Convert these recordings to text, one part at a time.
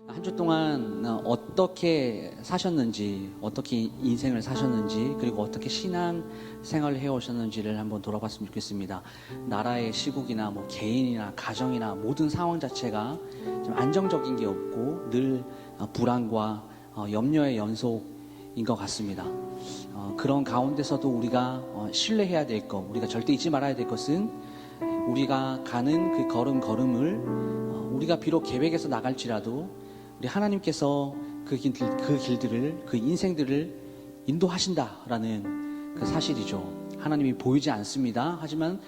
한 주 동안 어떻게 사셨는지, 어떻게 인생을 사셨는지, 그리고 어떻게 신앙 생활을 해오셨는지를 한번 돌아봤으면 좋겠습니다. 나라의 시국이나 개인이나 가정이나 모든 상황 자체가 좀 안정적인 게 없고 늘 불안과 염려의 연속인 것 같습니다. 그런 가운데서도 우리가 신뢰해야 될 것, 우리가 절대 잊지 말아야 될 것은 우리가 가는 그 걸음을 우리가 비록 계획해서 나갈지라도 우리 하나님께서 그 길들을, 그 인생들을 인도하신다라는 그 사실이죠. 하나님이 보이지 않습니다. 하지만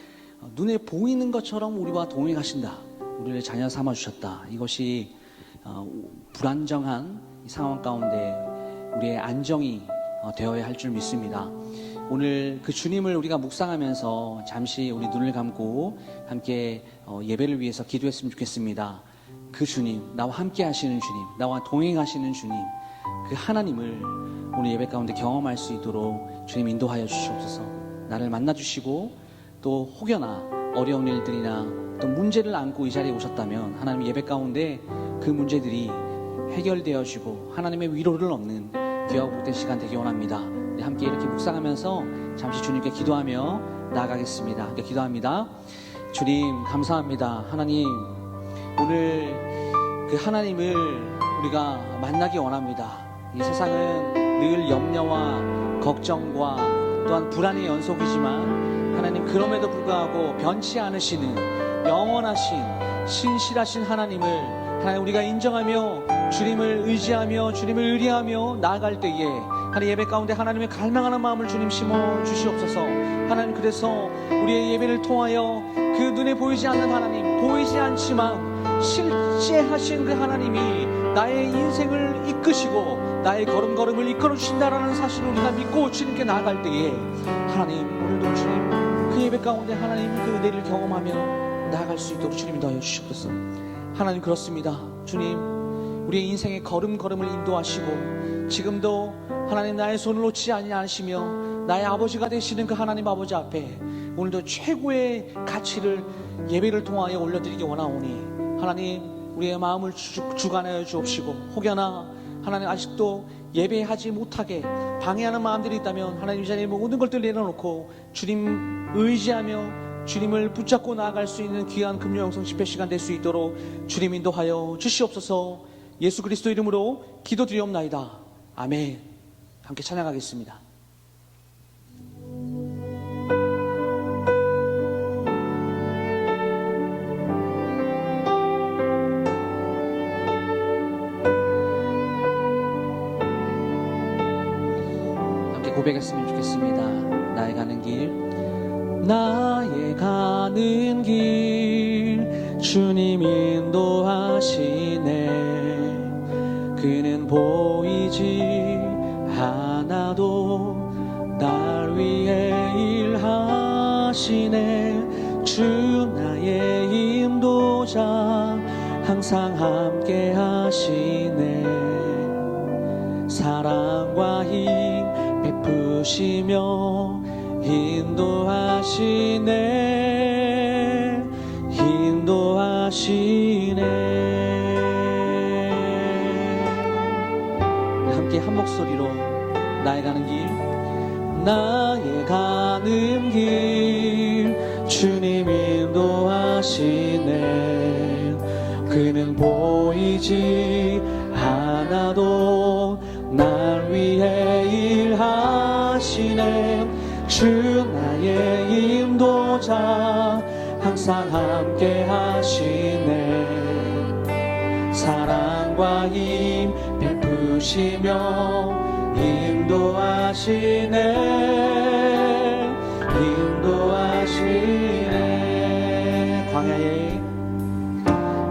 눈에 보이는 것처럼 우리와 동행하신다. 우리를 자녀 삼아주셨다. 이것이 불안정한 상황 가운데 우리의 안정이 되어야 할 줄 믿습니다. 오늘 그 주님을 우리가 묵상하면서 잠시 우리 눈을 감고 함께 예배를 위해서 기도했으면 좋겠습니다. 그 주님, 나와 함께 하시는 주님, 나와 동행하시는 주님, 그 하나님을 오늘 예배 가운데 경험할 수 있도록 주님 인도하여 주시옵소서. 나를 만나주시고 또 혹여나 어려운 일들이나 또 문제를 안고 이 자리에 오셨다면 하나님 예배 가운데 그 문제들이 해결되어지고 하나님의 위로를 얻는 귀하고 복된 시간 되기 원합니다. 함께 이렇게 묵상하면서 잠시 주님께 기도하며 나아가겠습니다. 함께 기도합니다. 주님 감사합니다. 하나님, 오늘 그 하나님을 우리가 만나기 원합니다. 이 세상은 늘 염려와 걱정과 또한 불안의 연속이지만 하나님, 그럼에도 불구하고 변치 않으시는 영원하신 신실하신 하나님을 하나님 우리가 인정하며 주님을 의지하며 주님을 의뢰하며 나아갈 때에 하나님 예배 가운데 하나님의 갈망하는 마음을 주님 심어 주시옵소서. 하나님, 그래서 우리의 예배를 통하여 그 눈에 보이지 않는 하나님, 보이지 않지만 실제하신 그 하나님이 나의 인생을 이끄시고 나의 걸음걸음을 이끌어 주신다라는 사실을 우리가 믿고 주님께 나아갈 때에 하나님, 오늘도 주님 그 예배 가운데 하나님 그 은혜를 경험하며 나아갈 수 있도록 주님 인도하여 주시옵소서. 하나님, 그렇습니다. 주님, 우리의 인생의 걸음걸음을 인도하시고 지금도 하나님 나의 손을 놓지 아니하시며 나의 아버지가 되시는 그 하나님 아버지 앞에 오늘도 최고의 가치를 예배를 통하여 올려드리기 원하오니 하나님, 우리의 마음을 주관하여 주옵시고 혹여나 하나님 아직도 예배하지 못하게 방해하는 마음들이 있다면 하나님 이 자리에 모든 것들을 내려놓고 주님 의지하며 주님을 붙잡고 나아갈 수 있는 귀한 금요 영성 집회 시간 될 수 있도록 주님 인도하여 주시옵소서. 예수 그리스도 이름으로 기도드리옵나이다. 아멘. 함께 찬양하겠습니다. 함께 고백했으면 좋겠습니다. 나의 가는 길, 나의 가는 길 주님 인도하시네. 그는 보이지 않아도 날 위해 일하시네. 주 나의 인도자 항상 함께 하시네. 사랑과 힘 베푸시며 인도하시네. 인도하시네. 함께 한 목소리로 나의 가는 길, 나의 가는 길 주님 인도하시네. 그는 보이지 않아도 날 위해 일하시네. 주 나의 인도자 항상 함께 하시네. 사랑과 힘 베푸시며 인도하시네. 인도하시네.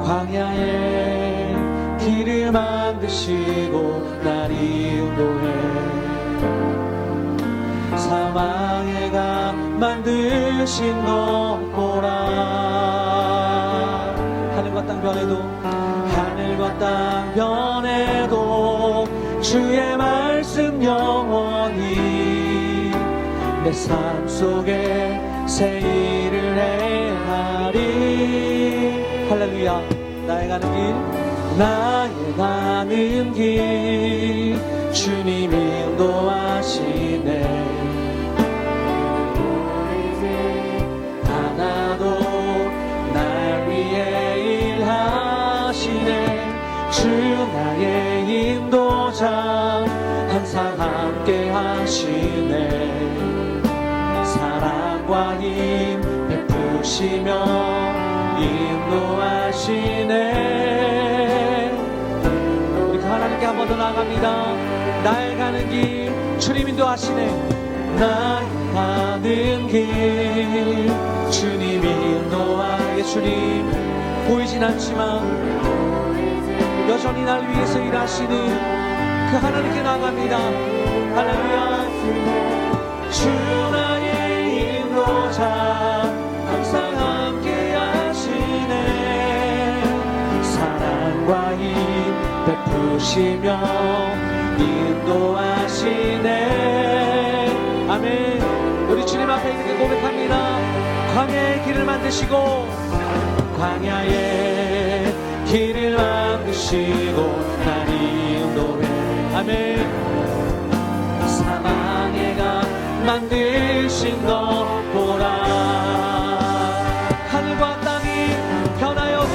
광야에 길을 만드시고 날 인도해. 사망의 강 만드신 것 보라. 하늘과 땅 변해도 주의 말씀 영원히 내 삶 속에 새 일을 행하리. 할렐루야. 나의 가는 길, 나의 가는 길 주님이 인도하시네. 하나도 날 위해 일하시네. 주 나의 인도자 항상 함께 하시네. 사랑과 힘 베푸시며 인도하시네. 우리 하나님께 한 번 더 나아갑니다. 나의 가는 길 주님 인도하시네. 나의 가는 길 주님이 인도하게. 주님 보이진 않지만 여전히 날 위해서 일하시는 그 하나님께 나아갑니다. 할렐루야. 주 나의 인도자 항상 함께 하시네. 사랑과 힘 베푸시며 인도하시네. 아멘. 우리 주님 앞에 이렇게 고백합니다. 광야의 길을 만드시고 광야의 길을 만드시고 날 인도해. 아멘. 사망의 강 만드신 것 보라. 하늘과 땅이 변하여도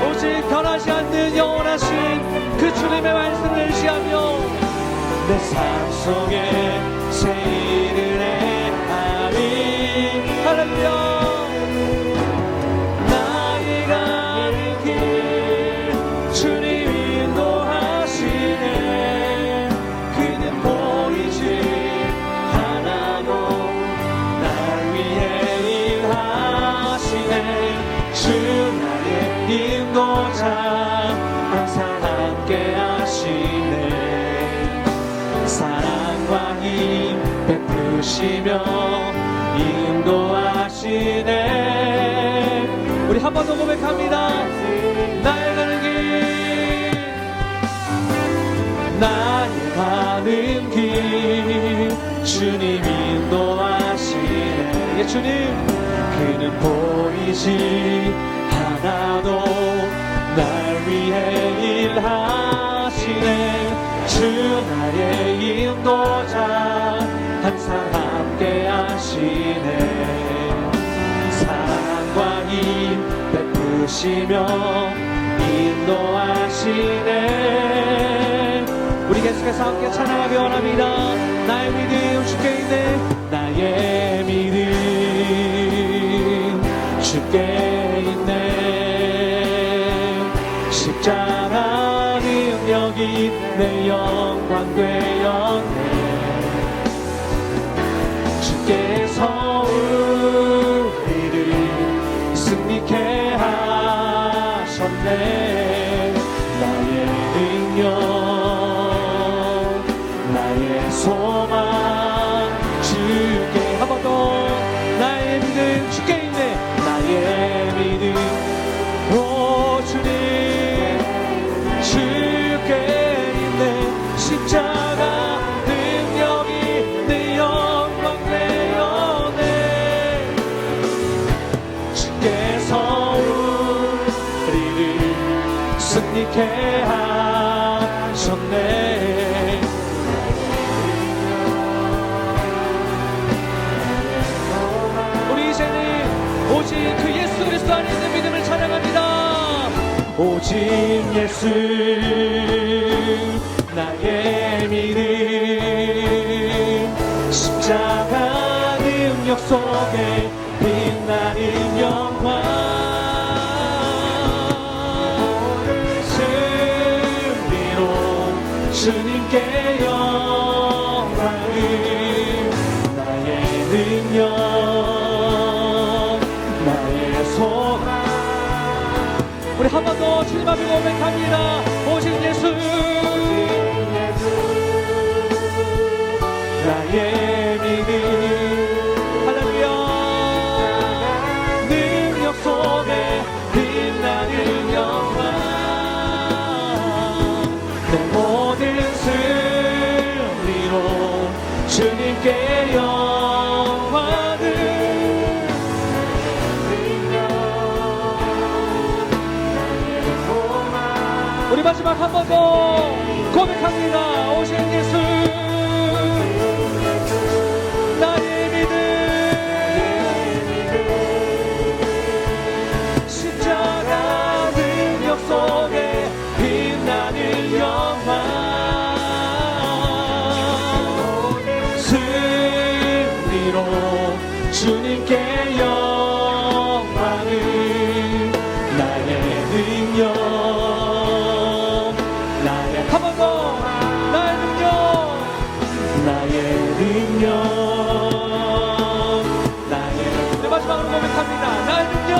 오직 변하지 않는 영원하신 그 주님의 말씀을 의지하며 내 삶 속에 새 일을 행하리. 할렐루야. 인도자 항상 함께 하시네. 사랑과 힘 베푸시며 인도하시네. 우리 한 번 더 고백합니다. 나의 가는 길 나의 가는 길 주님 인도하시네. 예, 주님 그는 보이지 하나도 날 위해 일하시네. 주 나의 인도자 항상 함께 하시네. 사랑과 힘 베푸시며 인도하시네. 우리 계속해서 함께 찬양하기 원합니다. 나의 믿음 주께 있네. 나의 믿음 주께 있네. 십자가 능력이 내 영광 되었네. 주께서 우리를 승리케 하셨네. 나의 능력 나의 소망 주께. 한 번 더. 나의 믿음 주께 있네. 나의 믿음 오 주님 주께 있네. 십자가 능력이 내 영광 되었네. 주께서 우리를 승리케 하셨네. 우리 이제는 오직 그 예수 그리스도 안에 있는 믿음을 찬양합니다. 오직 예수 나의 믿음. 십자가 능력 속에 빛나는 영광. 승리로 주님께 영광을. 나의 능력 나의 소망. 우리 한 번 더 주님 앞에 고백합니다. 오직 예수 나의 믿음. 할렐루야. 능력 속에 빛나는 영광. 내 모든 승리로 주님께 영광을. 우리 마지막 한 번 더 고백합니다. 오신 예수 나의 믿음 십자가 능력 속에 빛나는 영광 승리로 주님께 영광을 나의 능력 나의 한 번 더 나의 능력 나의 능력 나의 네, 마지막으로 고백합니다. 나의 능력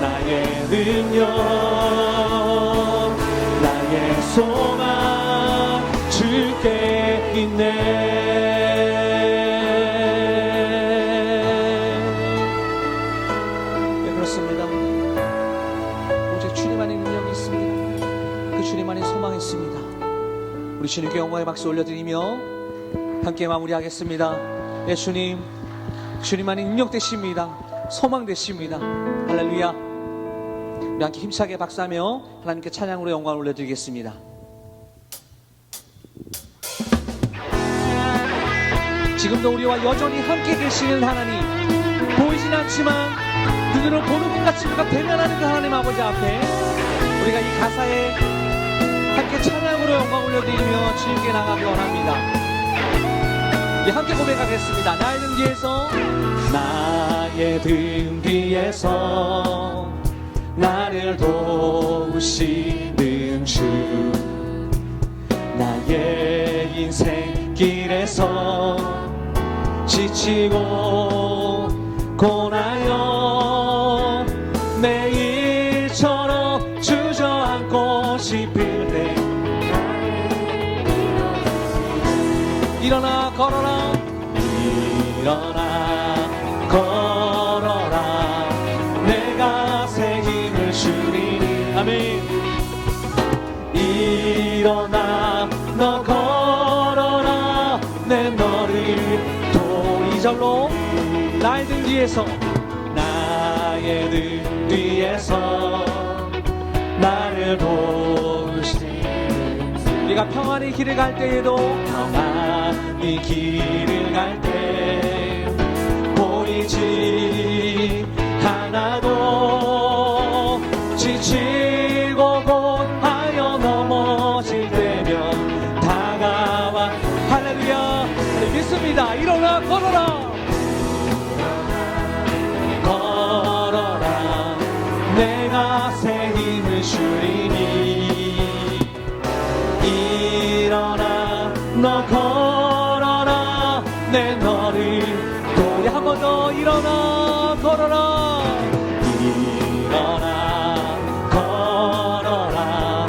나의 능력 나의 소망 주께 있네. 네, 그렇습니다. 오직 주님 안에 능력이 있습니다. 그 주님 안에 소망이 있습니다. 우리 주님께 영광의 박수 올려드리며 함께 마무리하겠습니다. 예, 주님 안에 능력 되십니다. 소망 되십니다. 할렐루야. 우리 함께 힘차게 박수하며 하나님께 찬양으로 영광을 올려드리겠습니다. 지금도 우리와 여전히 함께 계시는 하나님, 보이진 않지만 눈으로 보는 것 같이 우리가 대면하는 그 하나님 아버지 앞에 우리가 이 가사에 함께 찬양으로 영광 올려드리며 주님께 나가기 원합니다. 예, 함께 고백하겠습니다. 나의 등 뒤에서 나의 등 뒤에서 나를 도우시는 주 나의 인생길에서 지치고 고나여 매일처럼 주저앉고 싶을 때 일어나 걸어라 일어나 걸어라 내가 새 힘을 주리니 아멘. 일어나 너 걸어라 내 너를 도이절로 나의 등 뒤에서 나의 등 뒤에서 나를 도우시는 네가 평안히 길을 갈 때에도 평안히 길을 갈 때 보이지 하나도 지치고 고하여 넘어질 때면 다가와 할렐루야 믿습니다. 일어나 걸어라 걸어라 내가 새 힘을 주리니 일어나 너 걸어라 내 너를 우리 한 번 더 일어나 걸어라 일어나 걸어라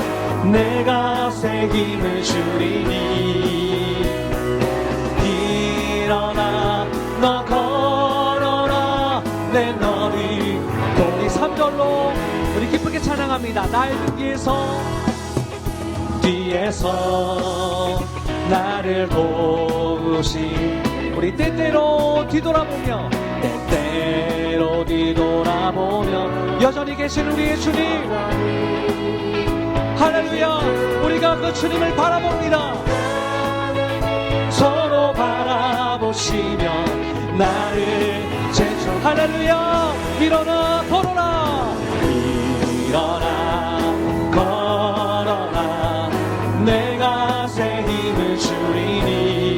내가 새 힘을 주리니 일어나 너 걸어라 내 너를 우리 3절로 우리 기쁘게 찬양합니다. 나의 등 뒤에서 나를 도우시 우리 때때로 뒤돌아보며 여전히 계신 우리의 주님 할렐루야. 우리가 그 주님을 바라봅니다. 서로 바라보시며 나를 제쳐 할렐루야. 일어나 걸어라 일어나 걸어라 내가 새 힘을 주리니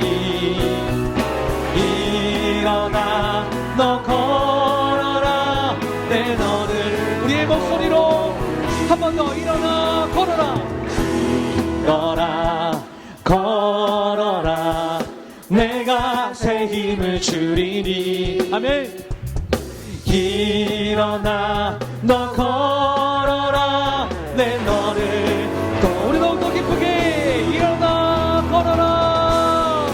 일어나 너 걸어라 내 너를 우리의 목소리로 한 번 더 일어나 걸어라 일어나 걸어라 내가 새 힘을 주리니 아멘. 일어나 너 걸어라 내 너를 또 우리 더욱더 기쁘게 일어나 걸어라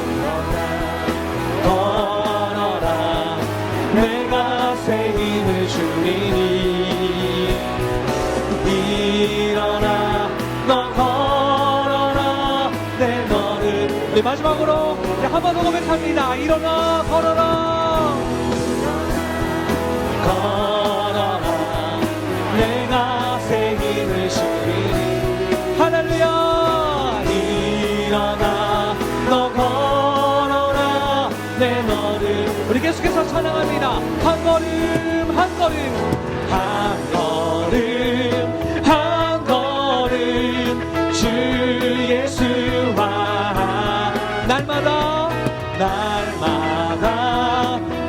걸어라 내가 새 힘을 주리니 일어나 너 걸어라 내 너를 우리 마지막으로 한 번 더 고백합니다. 일어나 걸어라 걸어라 내가 새 힘을 주리니 걸음 한 걸음 한 걸음 주 예수와 날마다 날마다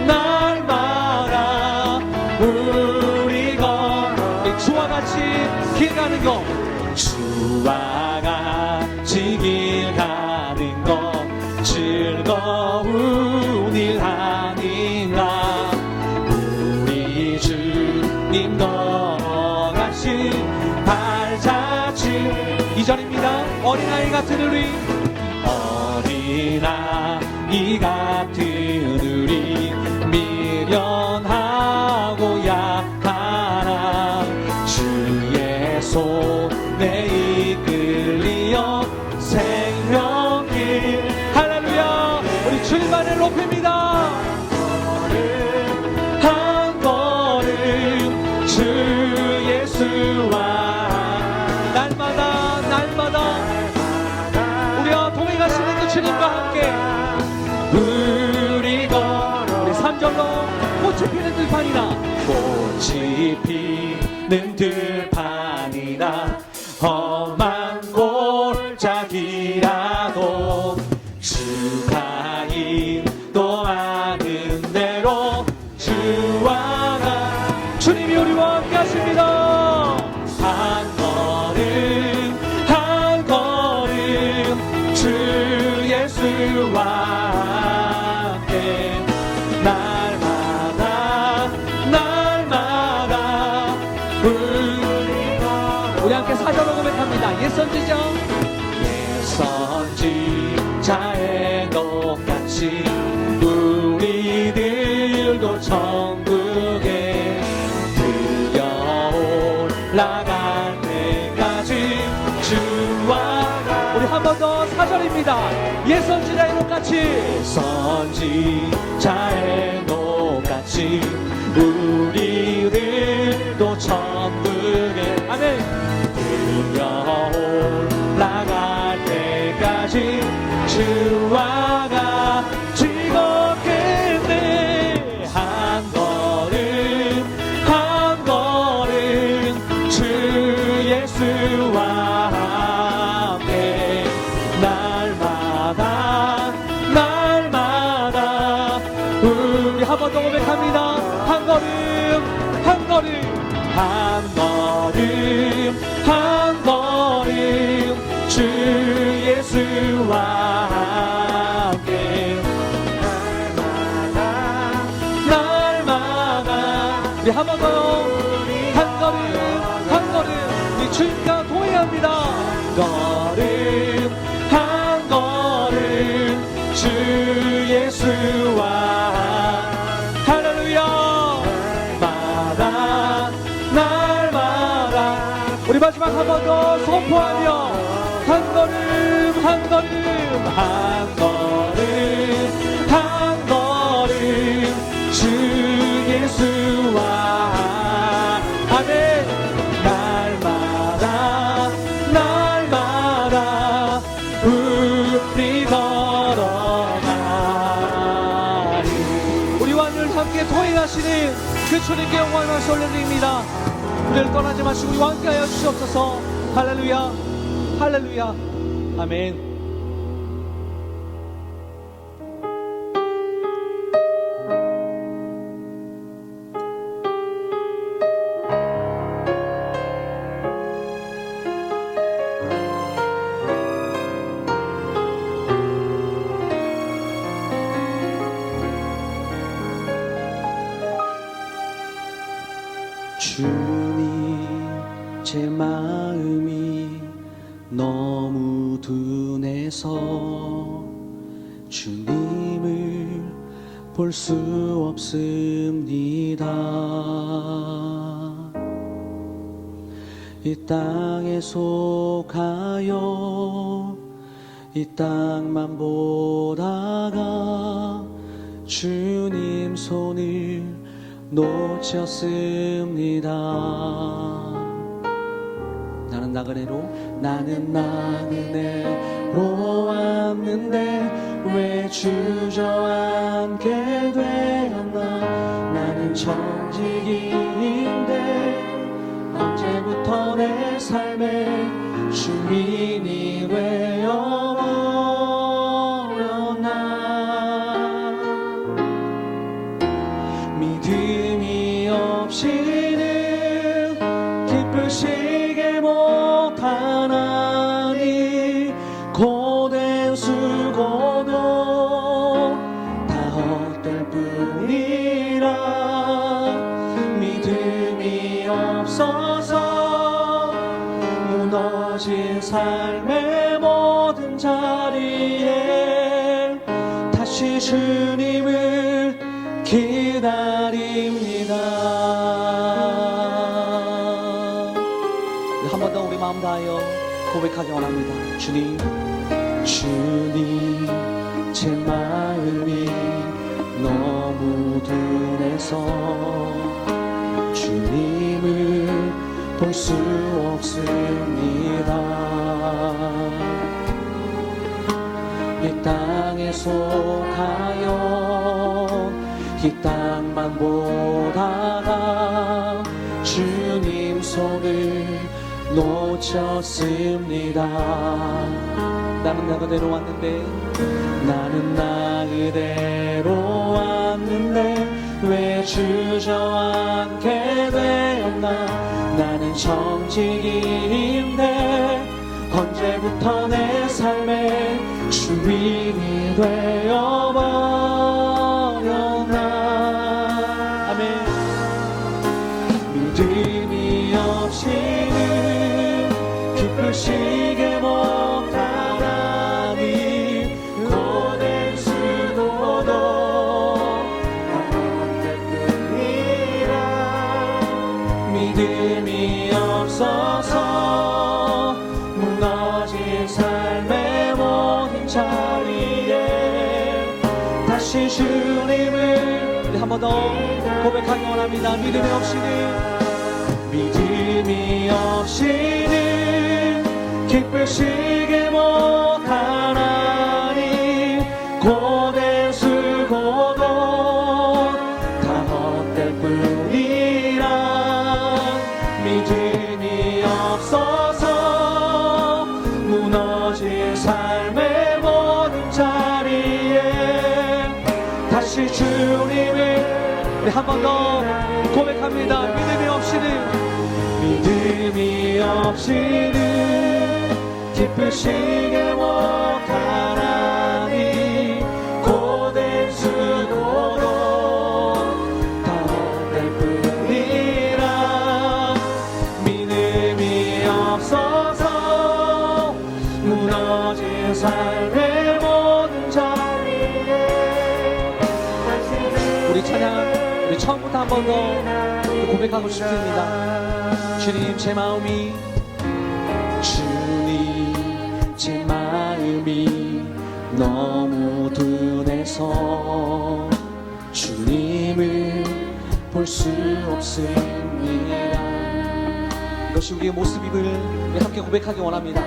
날마다 우리가 주와 같이 길 가는 거 주와 같이 길 가는 거 즐거운 일 아닌가 우리 주님 떠나신 발자취 2절입니다. 어린아이 같은 우리 어린아이 같은 우리 미련하고 약하나 주의 손에 이끌리어 생명길 할렐루야 우리 주님만을 높입니다. 한 걸음 주 예수와 날마다 날마다 우리와 동행하시는 그 주님과 함께 우리 3절로 꽃이 피는 들판이나 꽃이 피는 들판이나 험한 골짜기라도 주가 인도하는 대로 주와 나 주님이 우리와 함께 하십니다. 한 걸음 한 걸음 주 예수와 함께 날마다 날마다 우리 함께 사절로 고백합니다. 옛선지자 옛선지자의 똑같이 우리들도 천국에 들려 올라갈 때까지 주와 우리 한 번 더 4절입니다. 옛선지자의 똑같이 옛선지자의 똑같이 우리들도 천국에 아멘 들려 올라갈 때까지 주와 같이 걷겠네. 한 걸음 한 걸음 주 예수와 함께 날마다 날마다 우리 한 번 더 고백합니다. 한 걸음 한 걸음 한 걸음 한 걸음 주 예수와 함께 날마다 날마다 우리 한 번 더 한 걸음 한 걸음 우리 주님과 동행합니다. 한 걸음 한 걸음 주 예수와 할렐루야 날마다 날마다 우리 마지막 한 번 더 선포하며 한 걸음 한 걸음 한 걸음 한 걸음 주 예수와 아멘 날마다 날마다 우리 걸어가리 우리와 늘 함께 동행하시는 그 주님께 영광을 말씀 올려드립니다. 우리를 떠나지 마시고 우리와 함께하여 주시옵소서. 할렐루야 할렐루야 아멘. 주님 제 마음이 너무 둔해서 주님을 볼 수 없습니다. 이 땅에 속하여 이 땅만 보다가 주님 손을 놓쳤습니다. 나는 나는 나그네로 왔는데 왜 주저앉게 되었나. 나는 청지기인데 언제부터 내 삶의 주인이 되어버렸나. 믿음이 없이는 기쁘시게 못하나니 고된 수고도 다 헛될 뿐이라. 믿음이 없어서 무너진 삶의 모든 자리에 다시 주님을 기다립니다. 한 번 더 우리 마음 다하여 고백하기 원합니다. 주님, 주님, 제 마음이 너무 둔해서 주님을 볼 수 없습니다. 이 땅에 속하여 이 땅만 보다가 주님 손을 놓쳤습니다. 나는 나 그대로 왔는데 왜 주저앉게 되었나. 나는 청지기인데 언제부터 내 삶의 주인이 되어버렸나. 아멘. 믿음이 없이는 기쁘시게 못하나니 고된 수고도 다 헛될 뿐이라. 믿음이 없어서 무너진 삶의 모든 자리에 다시 주님을 한 번 더 고백하기 원합니다. 믿음이 없이는 기쁘시게 못하나니 고된 수고도 다 헛될 뿐이라. 믿음이 없어서 무너진 삶의 모든 자리에 다시 주님을 한 번 더 고백합니다. 믿음이 없이는 기쁘시게 못하나니 고된 수고도 다 헛될 뿐이라. 믿음이 없어서 무너진 삶의 모든 자리에 우리 찬양 우리 처음부터 한 번 더 고백하고 싶습니다. 주님, 제 마음이 너무 둔해서 주님을 볼 수 없습니다. 이것이 우리의 모습임을 함께 고백하기 원합니다.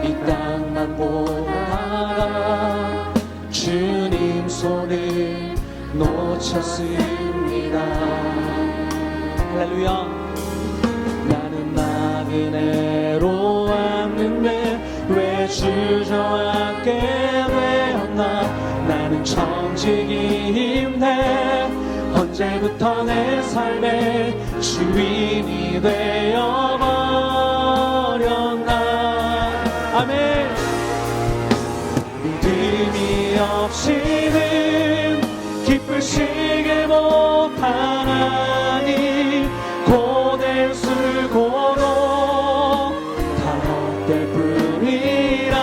이 땅만 보다가 주님 손을 놓쳤습니다. 할렐루야. 나는 나그네로 왔는데 왜 주저앉게 되었나. 나는 청지기인데 언제부터 내 삶의 주인이 되어버렸나. 아멘. 믿음이 없이는 기쁘시게 못하나니 고된 수고도 다 헛될 뿐이라.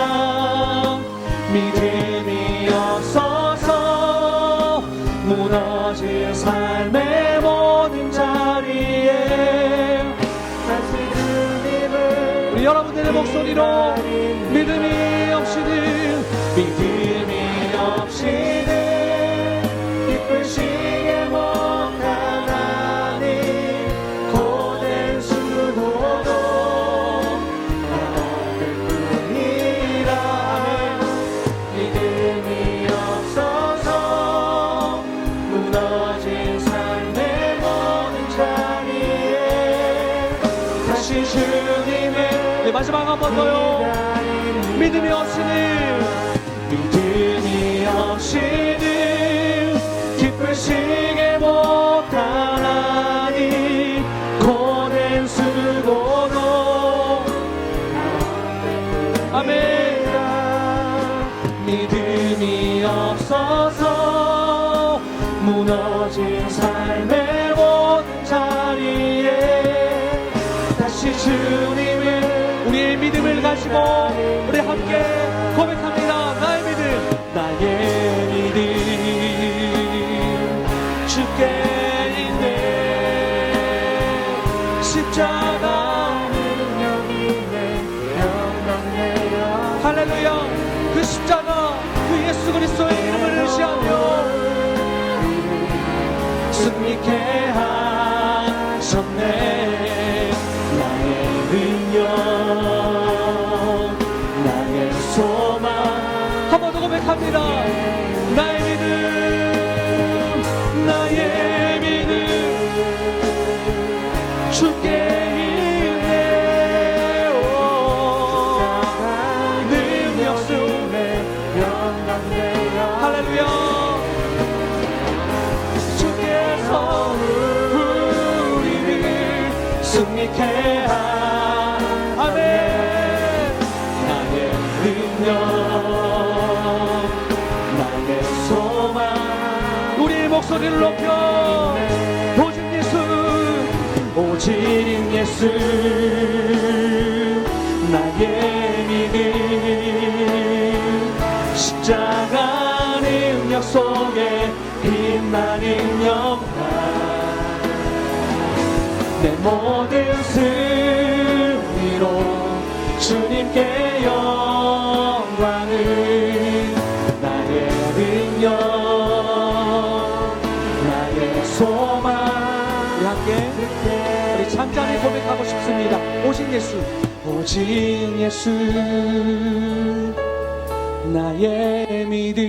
믿음이 없어서 무너진 삶의 모든 자리에 다시 주님을 우리 여러분들의 목소리로 믿음이 없이는 기쁘시게 못하나니 고된 마지막 한 번 더요. 믿음이 없이는 기쁘시게 못하나니 고된 수고도 아멘. 믿음이 없어서 무너진 삶의 모든 자리에 다시 주님을 우리의 믿음을 가지고 우리 함께 고백합니다. 나의 믿음 주께 있네. 십자가 할렐루야. 그 십자가 그 예수 그리스도의 이름을 의지하며 승리케 하셨네. 나의 능력 나의 소망 한 번 더 고백합니다. 나의 믿음 주께 있네. 능력 수에 할렐루야. 주께서 우리를 승리케 아멘. 나의 능력 나의 소망 우리의 목소리를 높여 오직 예수 나의 믿음 십자가 능력 속에 빛나는 영광 내 모든 승리로 주님께 영광을 나의 능력 나의 소망 우리 함께 잠잠히 고백하고 싶습니다. 오직 예수 나의 믿음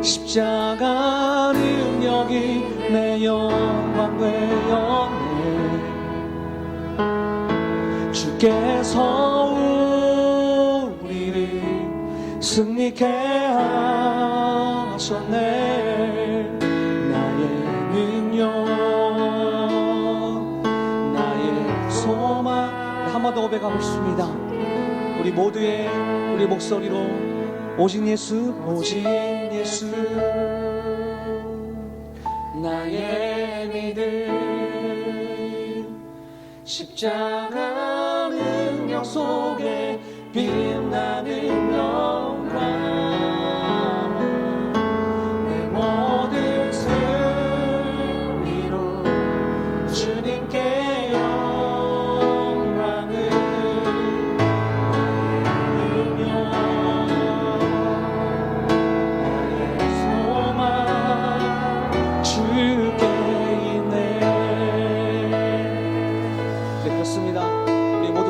십자가 능력이 내 영광 되었네. 주께서 우리를 승리케 하셨네. 나의 능력 한 번 더 고백하고 싶습니다. 우리 모두의 우리 목소리로 오직 예수 나의 믿음 십자가 능력 속에 빛나는 영광 내 모든 승리로 주님께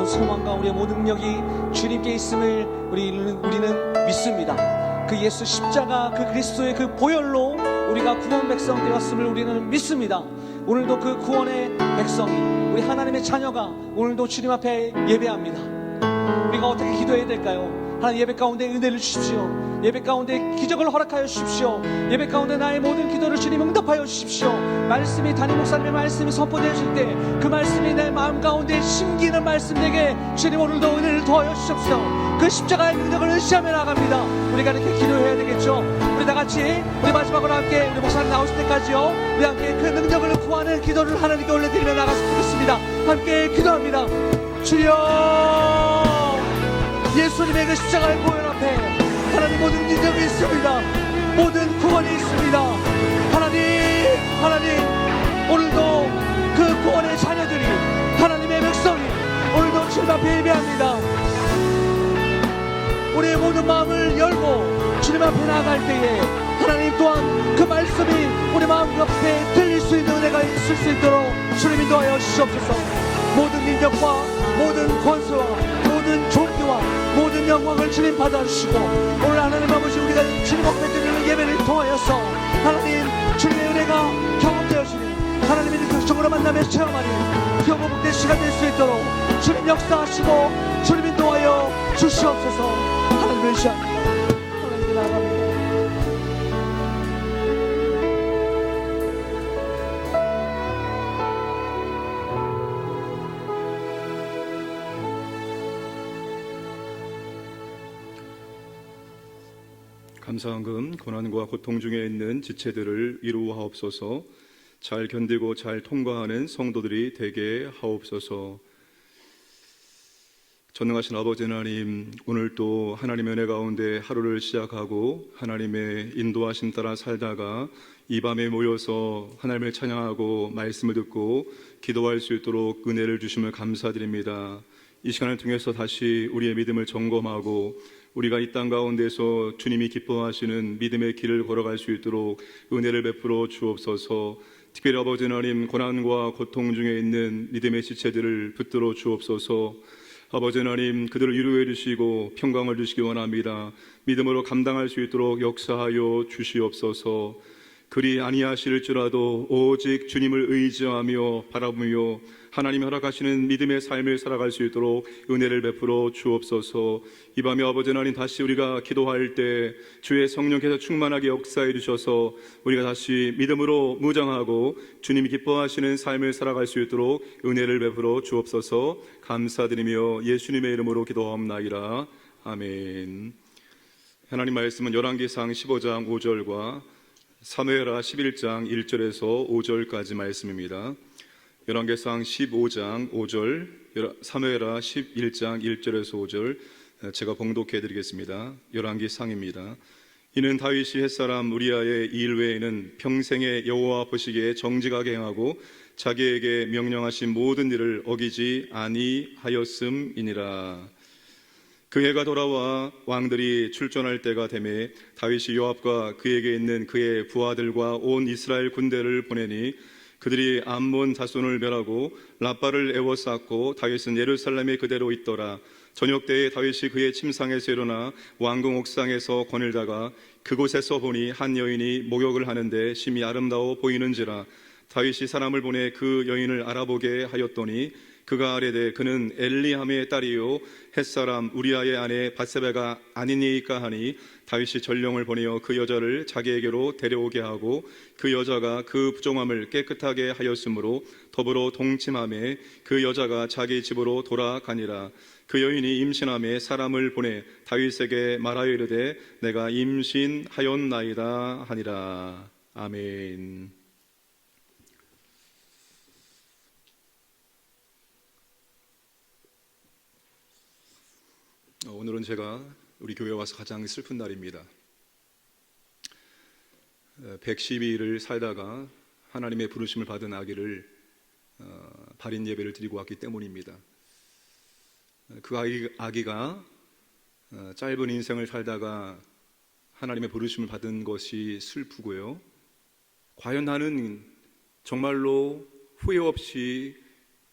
소망과 우리의 모든 능력이 주님께 있음을 우리는 믿습니다. 그 예수 십자가 그 그리스도의 그 보혈로 우리가 구원 백성 되었음을 우리는 믿습니다. 오늘도 그 구원의 백성이 우리 하나님의 자녀가 오늘도 주님 앞에 예배합니다. 우리가 어떻게 기도해야 될까요? 하나님 예배 가운데 은혜를 주십시오. 예배 가운데 기적을 허락하여 주십시오. 예배 가운데 나의 모든 기도를 주님 응답하여 주십시오. 말씀이 담임 목사님의 말씀이 선포되어질 때 그 말씀이 내 마음 가운데 심기는 말씀 되게 주님 오늘도 은혜를 더하여 주십시오. 그 십자가의 능력을 의지하며 나갑니다. 우리가 이렇게 기도해야 되겠죠. 우리 다같이 우리 마지막으로 함께 우리 목사님 나오실 때까지요 우리 함께 그 능력을 구하는 기도를 하나님께 올려드리며 나갔으면 좋겠습니다. 함께 기도합니다. 주여 예수님의 그 십자가의 보혈 앞에 하나님 모든 능력이 있습니다. 모든 구원이 있습니다. 하나님 오늘도 그 구원의 자녀들이 하나님의 백성이 오늘도 주님 앞에 예배합니다. 우리의 모든 마음을 열고 주님 앞에 나아갈 때에 하나님 또한 그 말씀이 우리 마음 앞에 들릴 수 있는 은혜가 있을 수 있도록 주님 인도하여 주시옵소서. 모든 능력과 모든 권세와 모든 존귀와 모든 영광을 주님 받아주시고 오늘 하나님 아버지 우리가 주님 앞에 드리는 예배를 통하여서 하나님 주님의 은혜가 경험되어지니 하나님의 그 영적으로 만나며 체험하는 경험된 시간 될 수 있도록 주님 역사하시고 주님 인도하여 주시옵소서. 하나님을 시합니다. 하나님께 나아갑니다. 감사한금 고난과 고통 중에 있는 지체들을 이루하옵소서. 잘 견디고 잘 통과하는 성도들이 되게 하옵소서. 전능하신 아버지 하나님, 오늘 또 하나님의 은혜 가운데 하루를 시작하고 하나님의 인도하심 따라 살다가 이 밤에 모여서 하나님을 찬양하고 말씀을 듣고 기도할 수 있도록 은혜를 주심을 감사드립니다. 이 시간을 통해서 다시 우리의 믿음을 점검하고 우리가 이 땅 가운데서 주님이 기뻐하시는 믿음의 길을 걸어갈 수 있도록 은혜를 베풀어 주옵소서. 특별히 아버지 하나님, 고난과 고통 중에 있는 믿음의 지체들을 붙들어 주옵소서. 아버지 하나님, 그들을 위로해 주시고 평강을 주시기 원합니다. 믿음으로 감당할 수 있도록 역사하여 주시옵소서. 그리 아니하실지라도 오직 주님을 의지하며 바라보며 하나님이 허락하시는 믿음의 삶을 살아갈 수 있도록 은혜를 베풀어 주옵소서. 이 밤에 아버지 하나님, 다시 우리가 기도할 때 주의 성령께서 충만하게 역사해 주셔서 우리가 다시 믿음으로 무장하고 주님이 기뻐하시는 삶을 살아갈 수 있도록 은혜를 베풀어 주옵소서. 감사드리며 예수님의 이름으로 기도하옵나이다. 아멘. 하나님 말씀은 열왕기상 15장 5절과 사무엘하 11장 1절에서 5절까지 말씀입니다. 열왕기상 15장 5절, 사무엘하 11장 1절에서 5절 제가 봉독해 드리겠습니다. 열왕기상입니다. 이는 다윗이 햇사람 우리아의 일 외에는 평생에 여호와 보시기에 정직하게 행하고 자기에게 명령하신 모든 일을 어기지 아니하였음이니라. 그 해가 돌아와 왕들이 출전할 때가 되매 다윗이 요압과 그에게 있는 그의 부하들과 온 이스라엘 군대를 보내니 그들이 암몬 자손을 멸하고 라빠를 에워쌌고 다윗은 예루살렘에 그대로 있더라. 저녁 때에 다윗이 그의 침상에서 일어나 왕궁 옥상에서 거닐다가 그곳에서 보니 한 여인이 목욕을 하는데 심히 아름다워 보이는지라. 다윗이 사람을 보내 그 여인을 알아보게 하였더니 그가 아뢰되 그는 엘리함의 딸이요 햇사람 우리아의 아내 밧세바가 아니니이까 하니 다윗이 전령을 보내어 그 여자를 자기에게로 데려오게 하고 그 여자가 그 부정함을 깨끗하게 하였으므로 더불어 동침하매 그 여자가 자기 집으로 돌아가니라. 그 여인이 임신함에 사람을 보내 다윗에게 말하여 이르되 내가 임신하였나이다 하니라. 아멘. 오늘은 제가 우리 교회에 와서 가장 슬픈 날입니다. 112일을 살다가 하나님의 부르심을 받은 아기를 발인 예배를 드리고 왔기 때문입니다. 그 아기가 짧은 인생을 살다가 하나님의 부르심을 받은 것이 슬프고요. 과연 나는 정말로 후회 없이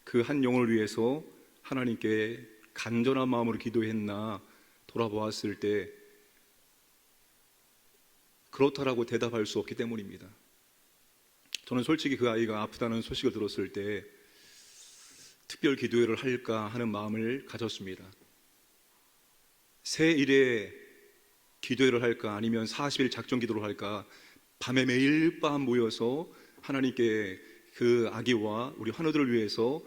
그 한 영혼을 위해서 하나님께 간절한 마음으로 기도했나 돌아보았을 때 그렇다라고 대답할 수 없기 때문입니다. 저는 솔직히 그 아이가 아프다는 소식을 들었을 때 특별 기도회를 할까 하는 마음을 가졌습니다. 새 일에 기도회를 할까 아니면 40일 작전 기도를 할까, 밤에 매일 밤 모여서 하나님께 그 아기와 우리 환우들을 위해서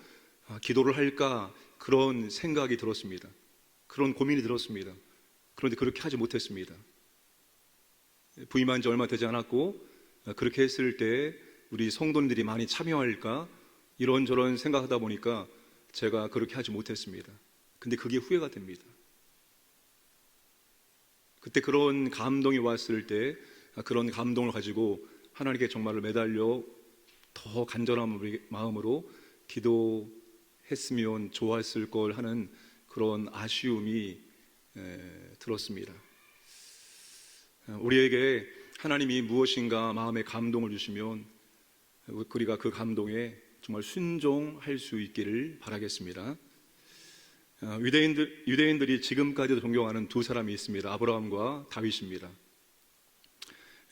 기도를 할까, 그런 생각이 들었습니다. 그런 고민이 들었습니다. 그런데 그렇게 하지 못했습니다. 부임한 지 얼마 되지 않았고 그렇게 했을 때 우리 성도님들이 많이 참여할까 이런저런 생각하다 보니까 제가 그렇게 하지 못했습니다. 근데 그게 후회가 됩니다. 그때 그런 감동이 왔을 때 그런 감동을 가지고 하나님께 정말로 매달려 더 간절한 마음으로 기도했으면 좋았을 걸 하는 그런 아쉬움이 들었습니다. 우리에게 하나님이 무엇인가 마음에 감동을 주시면 우리가 그 감동에 정말 순종할 수 있기를 바라겠습니다. 유대인들이 지금까지도 존경하는 두 사람이 있습니다. 아브라함과 다윗입니다.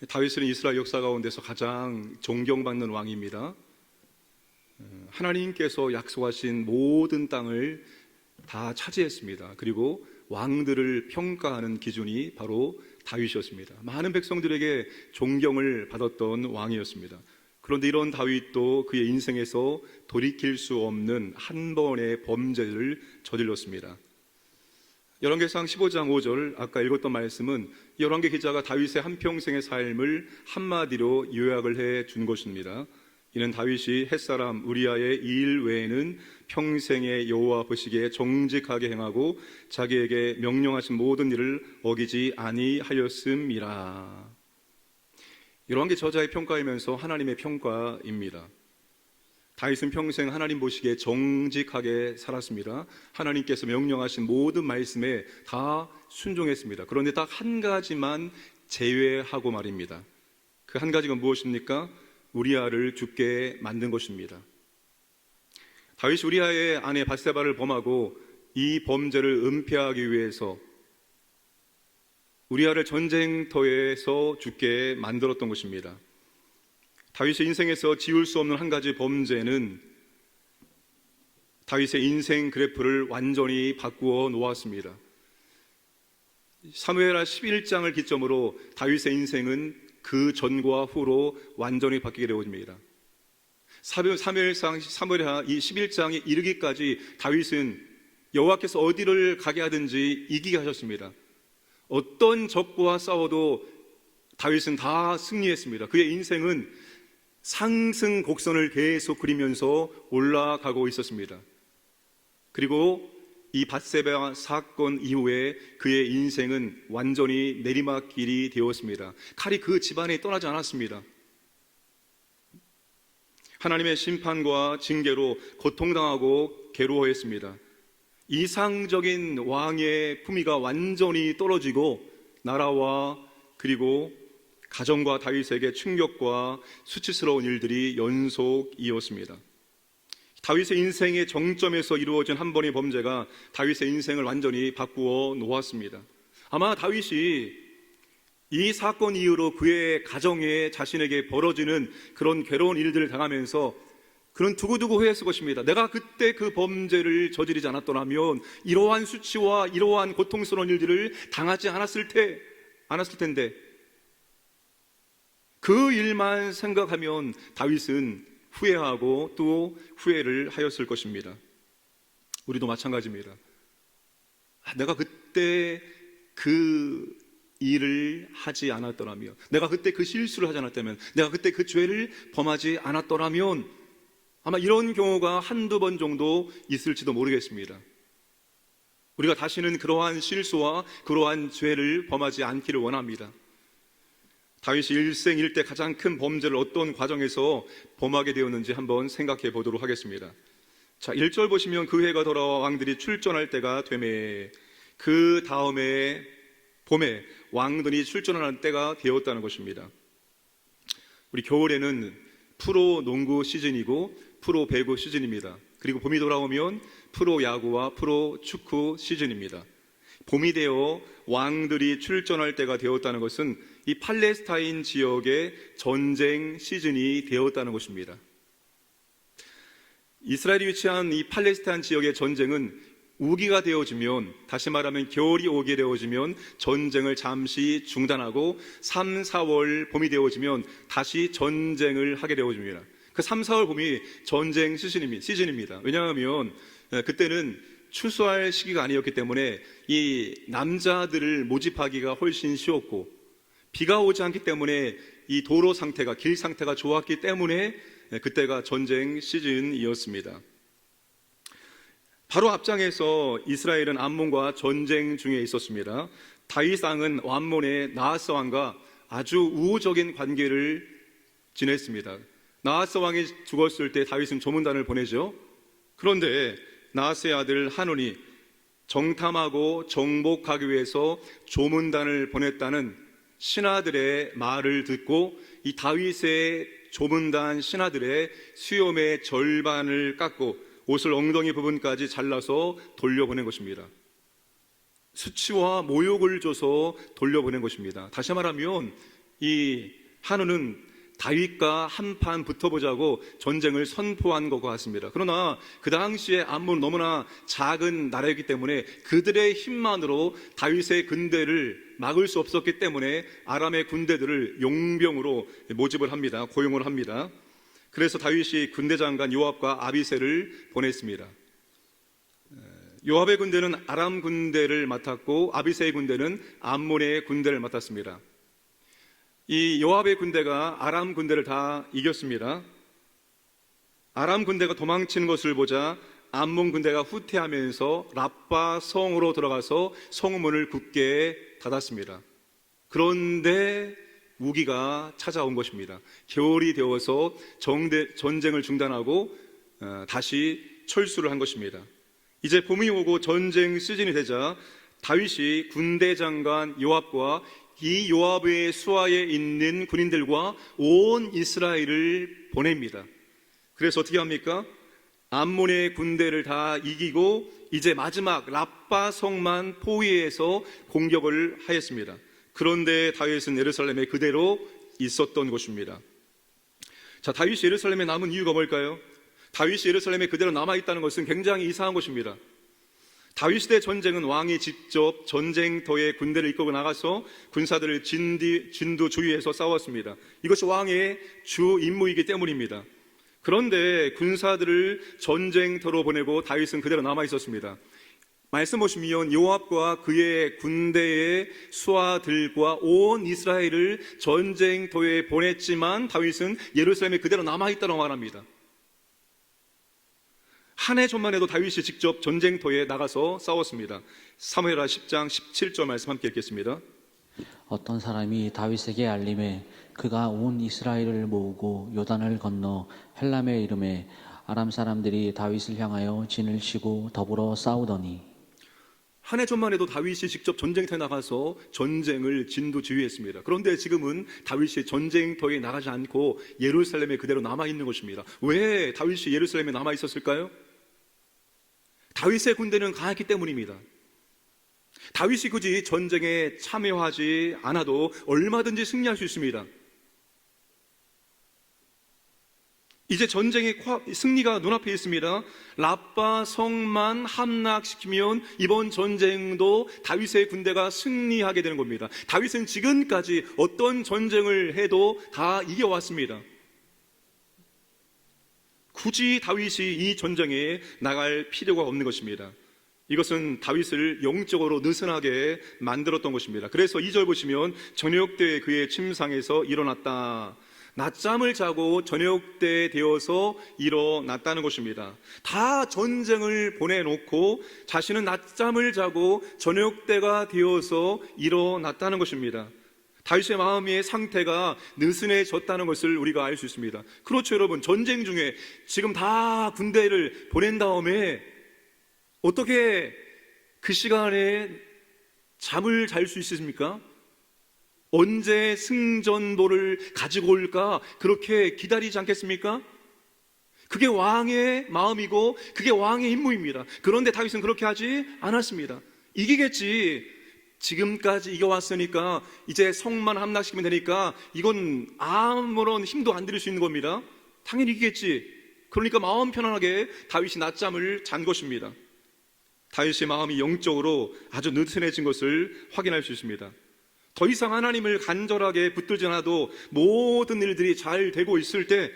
다윗은 이스라엘 역사 가운데서 가장 존경받는 왕입니다. 하나님께서 약속하신 모든 땅을 다 차지했습니다. 그리고 왕들을 평가하는 기준이 바로 다윗이었습니다. 많은 백성들에게 존경을 받았던 왕이었습니다. 그런데 이런 다윗도 그의 인생에서 돌이킬 수 없는 한 번의 범죄를 저질렀습니다. 열왕기상 15장 5절, 아까 읽었던 말씀은 열왕기 기자가 다윗의 한평생의 삶을 한마디로 요약을 해 준 것입니다. 이는 다윗이 햇사람 우리아의 이 일 외에는 평생의 여호와 보시기에 정직하게 행하고 자기에게 명령하신 모든 일을 어기지 아니하였음이라. 열왕기 저자의 평가이면서 하나님의 평가입니다. 다윗은 평생 하나님 보시기에 정직하게 살았습니다. 하나님께서 명령하신 모든 말씀에 다 순종했습니다. 그런데 딱 한 가지만 제외하고 말입니다. 그 한 가지가 무엇입니까? 우리아를 죽게 만든 것입니다. 다윗이 우리아의 아내 밧세바를 범하고 이 범죄를 은폐하기 위해서 우리아를 전쟁터에서 죽게 만들었던 것입니다. 다윗의 인생에서 지울 수 없는 한 가지 범죄는 다윗의 인생 그래프를 완전히 바꾸어 놓았습니다. 사무엘하 11장을 기점으로 다윗의 인생은 그 전과 후로 완전히 바뀌게 되어집니다. 사무엘하 이 11장에 이르기까지 다윗은 여호와께서 어디를 가게 하든지 이기게 하셨습니다. 어떤 적과 싸워도 다윗은 다 승리했습니다. 그의 인생은 상승 곡선을 계속 그리면서 올라가고 있었습니다. 그리고 이 밧세바 사건 이후에 그의 인생은 완전히 내리막길이 되었습니다. 칼이 그 집안에 떠나지 않았습니다. 하나님의 심판과 징계로 고통당하고 괴로워했습니다. 이상적인 왕의 품위가 완전히 떨어지고 나라와 그리고 가정과 다윗에게 충격과 수치스러운 일들이 연속이었습니다. 다윗의 인생의 정점에서 이루어진 한 번의 범죄가 다윗의 인생을 완전히 바꾸어 놓았습니다. 아마 다윗이 이 사건 이후로 그의 가정에 자신에게 벌어지는 그런 괴로운 일들을 당하면서 그런 두고두고 후회했을 것입니다. 내가 그때 그 범죄를 저지르지 않았더라면 이러한 수치와 이러한 고통스러운 일들을 당하지 않았을 텐데 그 일만 생각하면 다윗은 후회하고 또 후회를 하였을 것입니다. 우리도 마찬가지입니다. 내가 그때 그 일을 하지 않았더라면, 내가 그때 그 실수를 하지 않았다면, 내가 그때 그 죄를 범하지 않았더라면 아마 이런 경우가 한두 번 정도 있을지도 모르겠습니다. 우리가 다시는 그러한 실수와 그러한 죄를 범하지 않기를 원합니다. 다윗이 일생 일대 가장 큰 범죄를 어떤 과정에서 범하게 되었는지 한번 생각해 보도록 하겠습니다. 자, 1절 보시면 그 해가 돌아와 왕들이 출전할 때가 되매, 그 다음에 봄에 왕들이 출전하는 때가 되었다는 것입니다. 우리 겨울에는 프로 농구 시즌이고 프로 배구 시즌입니다. 그리고 봄이 돌아오면 프로 야구와 프로 축구 시즌입니다. 봄이 되어 왕들이 출전할 때가 되었다는 것은 이 팔레스타인 지역의 전쟁 시즌이 되었다는 것입니다. 이스라엘이 위치한 이 팔레스타인 지역의 전쟁은 우기가 되어지면, 다시 말하면 겨울이 오게 되어지면 전쟁을 잠시 중단하고 3, 4월 봄이 되어지면 다시 전쟁을 하게 되어집니다. 그 3, 4월 봄이 전쟁 시즌입니다. 왜냐하면 그때는 추수할 시기가 아니었기 때문에 이 남자들을 모집하기가 훨씬 쉬웠고, 비가 오지 않기 때문에 이 도로 상태가, 길 상태가 좋았기 때문에 그때가 전쟁 시즌이었습니다. 바로 앞장에서 이스라엘은 암몬과 전쟁 중에 있었습니다. 다윗 왕은 암몬의 나하스 왕과 아주 우호적인 관계를 지냈습니다. 나하스 왕이 죽었을 때 다윗은 조문단을 보내죠. 그런데 나하스의 아들 한온이 정탐하고 정복하기 위해서 조문단을 보냈다는 신하들의 말을 듣고 이 다윗의 조문단 신하들의 수염의 절반을 깎고 옷을 엉덩이 부분까지 잘라서 돌려보낸 것입니다. 수치와 모욕을 줘서 돌려보낸 것입니다. 다시 말하면 이 한우는 다윗과 한판 붙어보자고 전쟁을 선포한 것 같습니다. 그러나 그 당시에 암몬은 너무나 작은 나라이기 때문에 그들의 힘만으로 다윗의 군대를 막을 수 없었기 때문에 아람의 군대들을 용병으로 모집을 합니다. 고용을 합니다. 그래서 다윗이 군대장관 요압과 아비새를 보냈습니다. 요압의 군대는 아람 군대를 맡았고 아비새의 군대는 암몬의 군대를 맡았습니다. 이 요압의 군대가 아람 군대를 다 이겼습니다. 아람 군대가 도망치는 것을 보자 암몬 군대가 후퇴하면서 랍바 성으로 들어가서 성문을 굳게 닫았습니다. 그런데 우기가 찾아온 것입니다. 겨울이 되어서 전쟁을 중단하고 다시 철수를 한 것입니다. 이제 봄이 오고 전쟁 시즌이 되자 다윗이 군대장관 요압과 이 요압의 수하에 있는 군인들과 온 이스라엘을 보냅니다. 그래서 어떻게 합니까? 암몬의 군대를 다 이기고 이제 마지막 랍바 성만 포위해서 공격을 하였습니다. 그런데 다윗은 예루살렘에 그대로 있었던 것입니다. 자, 다윗이 예루살렘에 남은 이유가 뭘까요? 다윗이 예루살렘에 그대로 남아있다는 것은 굉장히 이상한 것입니다. 다윗 시대 전쟁은 왕이 직접 전쟁터에 군대를 이끌고 나가서 군사들을 진두 주위에서 싸웠습니다. 이것이 왕의 주 임무이기 때문입니다. 그런데 군사들을 전쟁터로 보내고 다윗은 그대로 남아있었습니다. 말씀 보시면 요압과 그의 군대의 수하들과 온 이스라엘을 전쟁터에 보냈지만 다윗은 예루살렘에 그대로 남아있다고 말합니다. 한 해 전만 해도 다윗이 직접 전쟁터에 나가서 싸웠습니다. 사무엘하 10장 17절 말씀 함께 읽겠습니다. 어떤 사람이 다윗에게 알림해 그가 온 이스라엘을 모으고 요단을 건너 헬람에 이름에 아람 사람들이 다윗을 향하여 진을 치고 더불어 싸우더니. 한 해 전만 해도 다윗이 직접 전쟁터에 나가서 전쟁을 진두지휘했습니다. 그런데 지금은 다윗이 전쟁터에 나가지 않고 예루살렘에 그대로 남아있는 것입니다. 왜 다윗이 예루살렘에 남아있었을까요? 다윗의 군대는 강했기 때문입니다. 다윗이 굳이 전쟁에 참여하지 않아도 얼마든지 승리할 수 있습니다. 이제 전쟁의 승리가 눈앞에 있습니다. 랍바 성만 함락시키면 이번 전쟁도 다윗의 군대가 승리하게 되는 겁니다. 다윗은 지금까지 어떤 전쟁을 해도 다 이겨왔습니다. 굳이 다윗이 이 전쟁에 나갈 필요가 없는 것입니다. 이것은 다윗을 영적으로 느슨하게 만들었던 것입니다. 그래서 2절 보시면 저녁 때 그의 침상에서 일어났다. 낮잠을 자고 저녁 때 되어서 일어났다는 것입니다. 다 전쟁을 보내놓고 자신은 낮잠을 자고 저녁 때가 되어서 일어났다는 것입니다. 다윗의 마음의 상태가 느슨해졌다는 것을 우리가 알 수 있습니다. 그렇죠, 여러분. 전쟁 중에 지금 다 군대를 보낸 다음에 어떻게 그 시간에 잠을 잘 수 있습니까? 언제 승전보를 가지고 올까 그렇게 기다리지 않겠습니까? 그게 왕의 마음이고 그게 왕의 임무입니다. 그런데 다윗은 그렇게 하지 않았습니다. 이기겠지. 지금까지 이겨왔으니까 이제 성만 함락시키면 되니까 이건 아무런 힘도 안 들일 수 있는 겁니다. 당연히 이기겠지. 그러니까 마음 편안하게 다윗이 낮잠을 잔 것입니다. 다윗의 마음이 영적으로 아주 느슨해진 것을 확인할 수 있습니다. 더 이상 하나님을 간절하게 붙들지 않아도 모든 일들이 잘 되고 있을 때,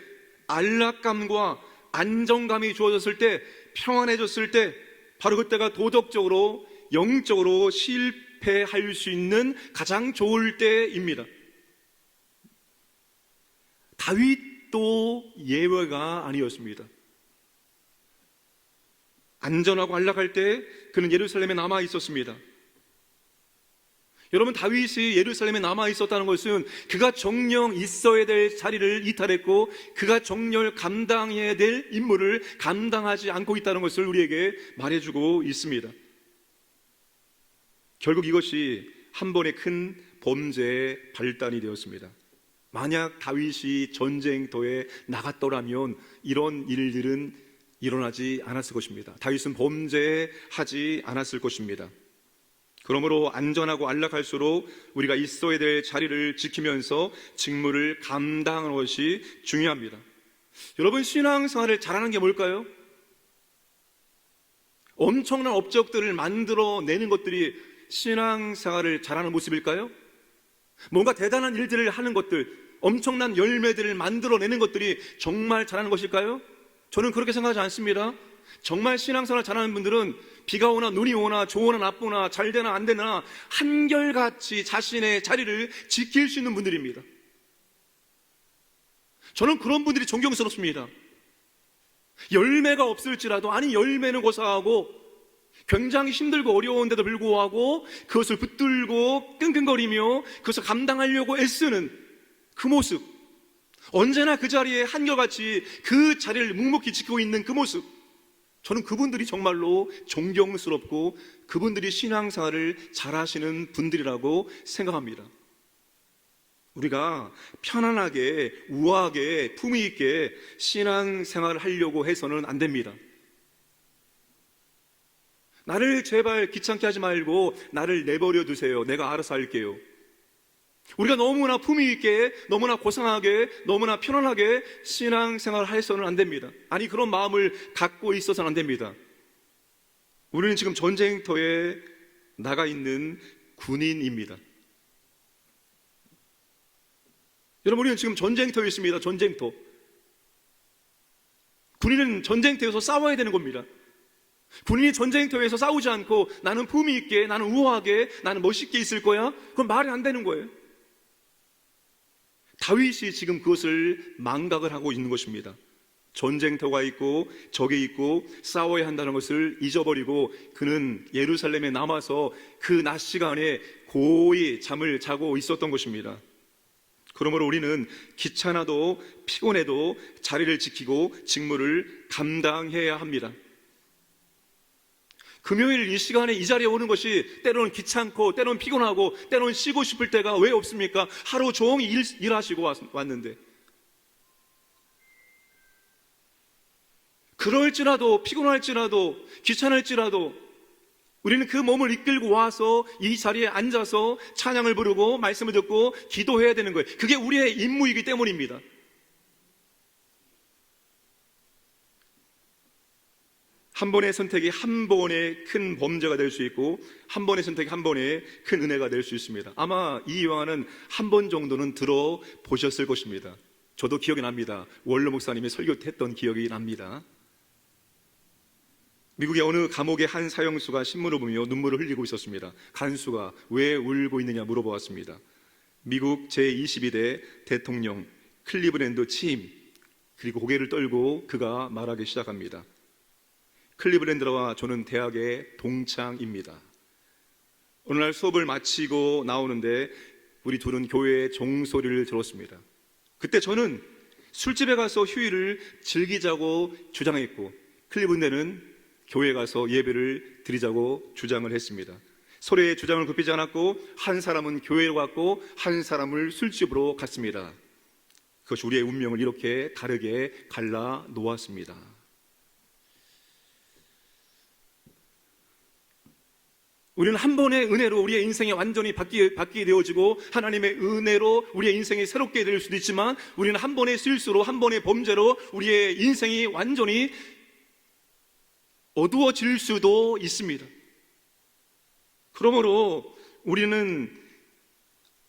안락감과 안정감이 주어졌을 때, 평안해졌을 때, 바로 그때가 도덕적으로 영적으로 실패할 수 있는 가장 좋을 때입니다. 다윗도 예외가 아니었습니다. 안전하고 안락할 때 그는 예루살렘에 남아 있었습니다. 여러분, 다윗이 예루살렘에 남아 있었다는 것은 그가 정령 있어야 될 자리를 이탈했고 그가 정령 감당해야 될 임무를 감당하지 않고 있다는 것을 우리에게 말해주고 있습니다. 결국 이것이 한 번의 큰 범죄의 발단이 되었습니다. 만약 다윗이 전쟁터에 나갔더라면 이런 일들은 일어나지 않았을 것입니다. 다윗은 범죄하지 않았을 것입니다. 그러므로 안전하고 안락할수록 우리가 있어야 될 자리를 지키면서 직무를 감당하는 것이 중요합니다. 여러분, 신앙생활을 잘하는 게 뭘까요? 엄청난 업적들을 만들어내는 것들이 신앙생활을 잘하는 모습일까요? 뭔가 대단한 일들을 하는 것들, 엄청난 열매들을 만들어내는 것들이 정말 잘하는 것일까요? 저는 그렇게 생각하지 않습니다. 정말 신앙생활 잘하는 분들은 비가 오나 눈이 오나 좋으나 나쁘나 잘되나 안 되나 한결같이 자신의 자리를 지킬 수 있는 분들입니다. 저는 그런 분들이 존경스럽습니다. 열매가 없을지라도, 아니 열매는 고사하고 굉장히 힘들고 어려운데도 불구하고 그것을 붙들고 끙끙거리며 그것을 감당하려고 애쓰는 그 모습, 언제나 그 자리에 한결같이 그 자리를 묵묵히 지키고 있는 그 모습, 저는 그분들이 정말로 존경스럽고 그분들이 신앙생활을 잘하시는 분들이라고 생각합니다. 우리가 편안하게, 우아하게, 품위 있게 신앙생활을 하려고 해서는 안 됩니다. 나를 제발 귀찮게 하지 말고 나를 내버려 두세요. 내가 알아서 할게요. 우리가 너무나 품위 있게, 너무나 고상하게, 너무나 편안하게 신앙생활을 해서는 안 됩니다. 아니, 그런 마음을 갖고 있어서는 안 됩니다. 우리는 지금 전쟁터에 나가 있는 군인입니다. 여러분, 우리는 지금 전쟁터에 있습니다. 전쟁터. 군인은 전쟁터에서 싸워야 되는 겁니다. 군인이 전쟁터에서 싸우지 않고 나는 품위 있게, 나는 우아하게, 나는 멋있게 있을 거야? 그건 말이 안 되는 거예요. 다윗이 지금 그것을 망각을 하고 있는 것입니다. 전쟁터가 있고 적이 있고 싸워야 한다는 것을 잊어버리고 그는 예루살렘에 남아서 그 낮 시간에 고이 잠을 자고 있었던 것입니다. 그러므로 우리는 귀찮아도 피곤해도 자리를 지키고 직무를 감당해야 합니다. 금요일 이 시간에 이 자리에 오는 것이 때로는 귀찮고 때로는 피곤하고 때로는 쉬고 싶을 때가 왜 없습니까? 하루 종일 일하시고 왔는데, 그럴지라도 피곤할지라도 귀찮을지라도 우리는 그 몸을 이끌고 와서 이 자리에 앉아서 찬양을 부르고 말씀을 듣고 기도해야 되는 거예요. 그게 우리의 임무이기 때문입니다. 한 번의 선택이 한 번의 큰 범죄가 될 수 있고 한 번의 선택이 한 번의 큰 은혜가 될 수 있습니다. 아마 이 영화는 한 번 정도는 들어보셨을 것입니다. 저도 기억이 납니다. 원로 목사님이 설교했던 기억이 납니다. 미국의 어느 감옥의 한 사형수가 신문을 보며 눈물을 흘리고 있었습니다. 간수가 왜 울고 있느냐 물어보았습니다. 미국 제22대 대통령 클리브랜드 취임, 그리고 고개를 떨고 그가 말하기 시작합니다. 클리브랜드와 저는 대학의 동창입니다. 어느 날 수업을 마치고 나오는데 우리 둘은 교회의 종소리를 들었습니다. 그때 저는 술집에 가서 휴일을 즐기자고 주장했고 클리브랜드는 교회에 가서 예배를 드리자고 주장을 했습니다. 서로의 주장을 굽히지 않았고 한 사람은 교회로 갔고 한 사람을 술집으로 갔습니다. 그것이 우리의 운명을 이렇게 다르게 갈라 놓았습니다. 우리는 한 번의 은혜로 우리의 인생이 완전히 바뀌게 되어지고 하나님의 은혜로 우리의 인생이 새롭게 될 수도 있지만 우리는 한 번의 실수로, 한 번의 범죄로 우리의 인생이 완전히 어두워질 수도 있습니다. 그러므로 우리는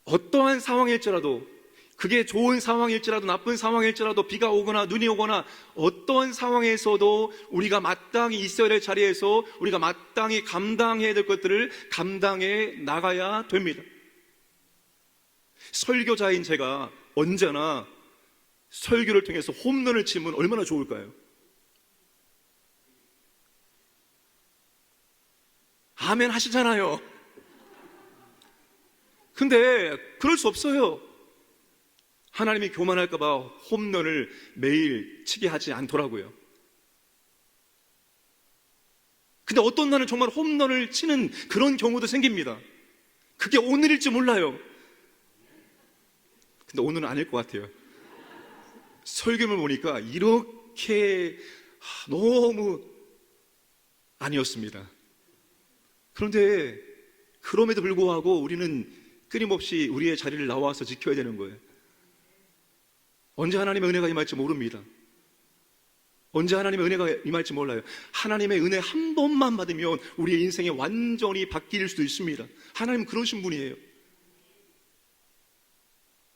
어떠한 상황일지라도, 그게 좋은 상황일지라도 나쁜 상황일지라도, 비가 오거나 눈이 오거나 어떤 상황에서도 우리가 마땅히 있어야 될 자리에서 우리가 마땅히 감당해야 될 것들을 감당해 나가야 됩니다. 설교자인 제가 언제나 설교를 통해서 홈런을 치면 얼마나 좋을까요? 아멘 하시잖아요. 근데 그럴 수 없어요. 하나님이 교만할까봐 홈런을 매일 치게 하지 않더라고요. 근데 어떤 날은 정말 홈런을 치는 그런 경우도 생깁니다. 그게 오늘일지 몰라요. 근데 오늘은 아닐 것 같아요. 설교를 보니까 이렇게 너무 아니었습니다. 그런데 그럼에도 불구하고 우리는 끊임없이 우리의 자리를 나와서 지켜야 되는 거예요. 언제 하나님의 은혜가 임할지 모릅니다. 언제 하나님의 은혜가 임할지 몰라요. 하나님의 은혜 한 번만 받으면 우리의 인생이 완전히 바뀔 수도 있습니다. 하나님은 그러신 분이에요.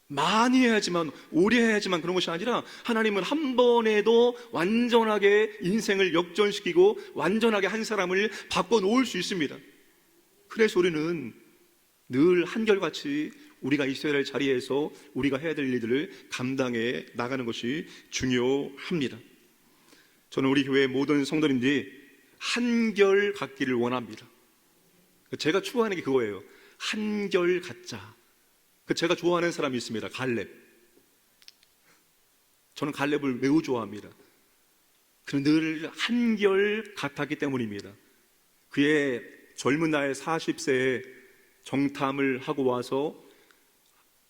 많이 해야지만, 오래 해야지만 그런 것이 아니라 하나님은 한 번에도 완전하게 인생을 역전시키고 완전하게 한 사람을 바꿔놓을 수 있습니다. 그래서 우리는 늘 한결같이 우리가 있어야 할 자리에서 우리가 해야 될 일들을 감당해 나가는 것이 중요합니다. 저는 우리 교회 모든 성도님들이 한결 같기를 원합니다. 제가 추구하는 게 그거예요. 한결 같자. 제가 좋아하는 사람이 있습니다. 갈렙. 저는 갈렙을 매우 좋아합니다. 그는 늘 한결 같았기 때문입니다. 그의 젊은 나이 40세에 정탐을 하고 와서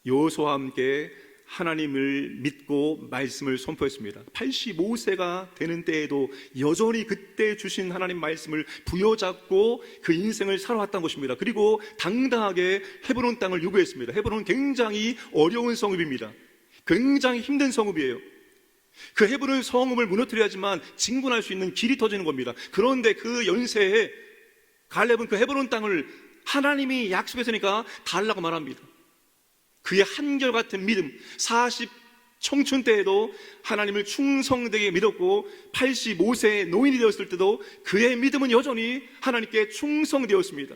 여호수아와 함께 하나님을 믿고 말씀을 선포했습니다. 85세가 되는 때에도 여전히 그때 주신 하나님 말씀을 부여잡고 그 인생을 살아왔던 것입니다. 그리고 당당하게 헤브론 땅을 요구했습니다. 헤브론은 굉장히 어려운 성읍입니다. 굉장히 힘든 성읍이에요. 그 헤브론 성읍을 무너뜨려야지만 진군할 수 있는 길이 터지는 겁니다. 그런데 그 연세에 갈렙은 그 헤브론 땅을 하나님이 약속했으니까 달라고 말합니다. 그의 한결같은 믿음, 40 청춘 때에도 하나님을 충성되게 믿었고 85세의 노인이 되었을 때도 그의 믿음은 여전히 하나님께 충성되었습니다.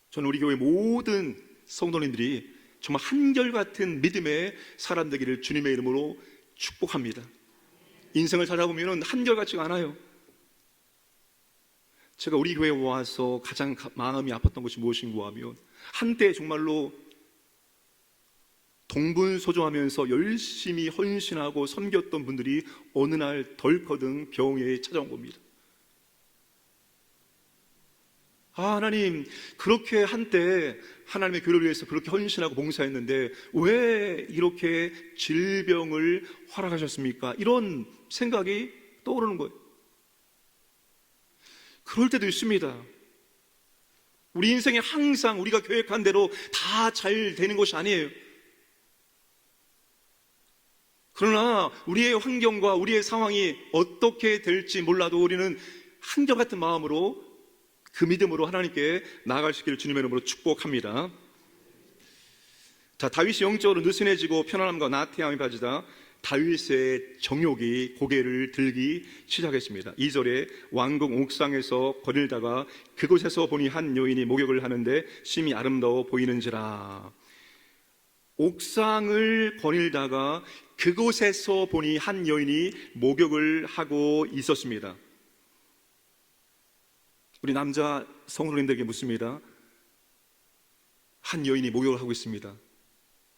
저는 우리 교회 모든 성도님들이 정말 한결같은 믿음의 사람 되기를 주님의 이름으로 축복합니다. 인생을 살아보면 한결같지가 않아요. 제가 우리 교회에 와서 가장 마음이 아팠던 것이 무엇인가 하면, 한때 정말로 동분서주하면서 열심히 헌신하고 섬겼던 분들이 어느 날 덜커덩 병에 찾아온 겁니다. 하나님, 그렇게 한때 하나님의 교회를 위해서 그렇게 헌신하고 봉사했는데 왜 이렇게 질병을 허락하셨습니까? 이런 생각이 떠오르는 거예요. 그럴 때도 있습니다. 우리 인생에 항상 우리가 계획한 대로 다 잘 되는 것이 아니에요. 그러나 우리의 환경과 우리의 상황이 어떻게 될지 몰라도 우리는 한결같은 마음으로 그 믿음으로 하나님께 나아갈 수 있기를 주님의 이름으로 축복합니다. 자, 다윗이 영적으로 느슨해지고 편안함과 나태함이 빠지다 다윗의 정욕이 고개를 들기 시작했습니다. 2절에 왕궁 옥상에서 거닐다가 그곳에서 보니 한 여인이 목욕을 하는데 심히 아름다워 보이는지라. 옥상을 거닐다가 그곳에서 보니 한 여인이 목욕을 하고 있었습니다. 우리 남자 성도님들에게 묻습니다. 한 여인이 목욕을 하고 있습니다.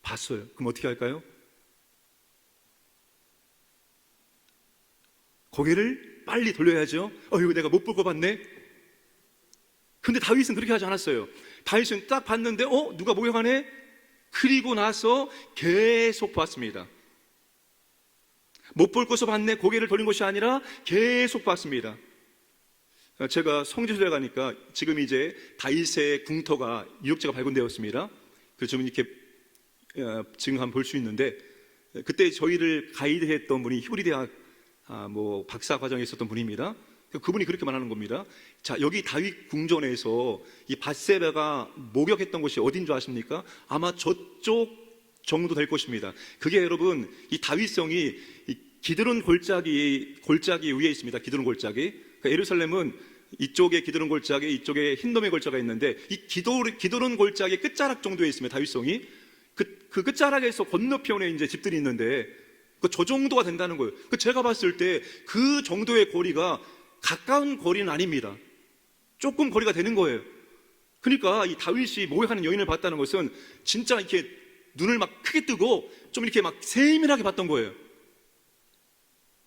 봤어요. 그럼 어떻게 할까요? 고개를 빨리 돌려야죠. 이거 내가 못 볼 거 봤네. 근데 다윗은 그렇게 하지 않았어요. 다윗은 딱 봤는데 누가 목욕하네? 그리고 나서 계속 봤습니다. 못 볼 것을 봤네, 고개를 돌린 것이 아니라 계속 봤습니다. 제가 성지순례 가니까 지금 이제 다윗의 궁터가 유적지가 발견되었습니다. 그래서 지금 이렇게 지금 한번 볼 수 있는데, 그때 저희를 가이드했던 분이 히브리대학 박사 과정에 있었던 분입니다. 그분이 그렇게 말하는 겁니다. 자, 여기 다윗 궁전에서 이 밧세바가 목욕했던 곳이 어딘 줄 아십니까? 아마 저쪽 정도 될 것입니다. 그게 여러분, 이 다윗성이 이 기드론 골짜기 위에 있습니다. 기드론 골짜기. 그러니까 예루살렘은 이쪽에 기드론 골짜기, 이쪽에 힌돔의 골짜기가 있는데, 이 기드론 골짜기 끝자락 정도에 있습니다. 다윗성이 그 끝자락에서 건너편에 이제 집들이 있는데, 저 정도가 된다는 거예요. 제가 봤을 때 그 정도의 거리가 가까운 거리는 아닙니다. 조금 거리가 되는 거예요. 그러니까 이 다윗이 목욕하는 여인을 봤다는 것은 진짜 이렇게 눈을 막 크게 뜨고 좀 이렇게 막 세밀하게 봤던 거예요.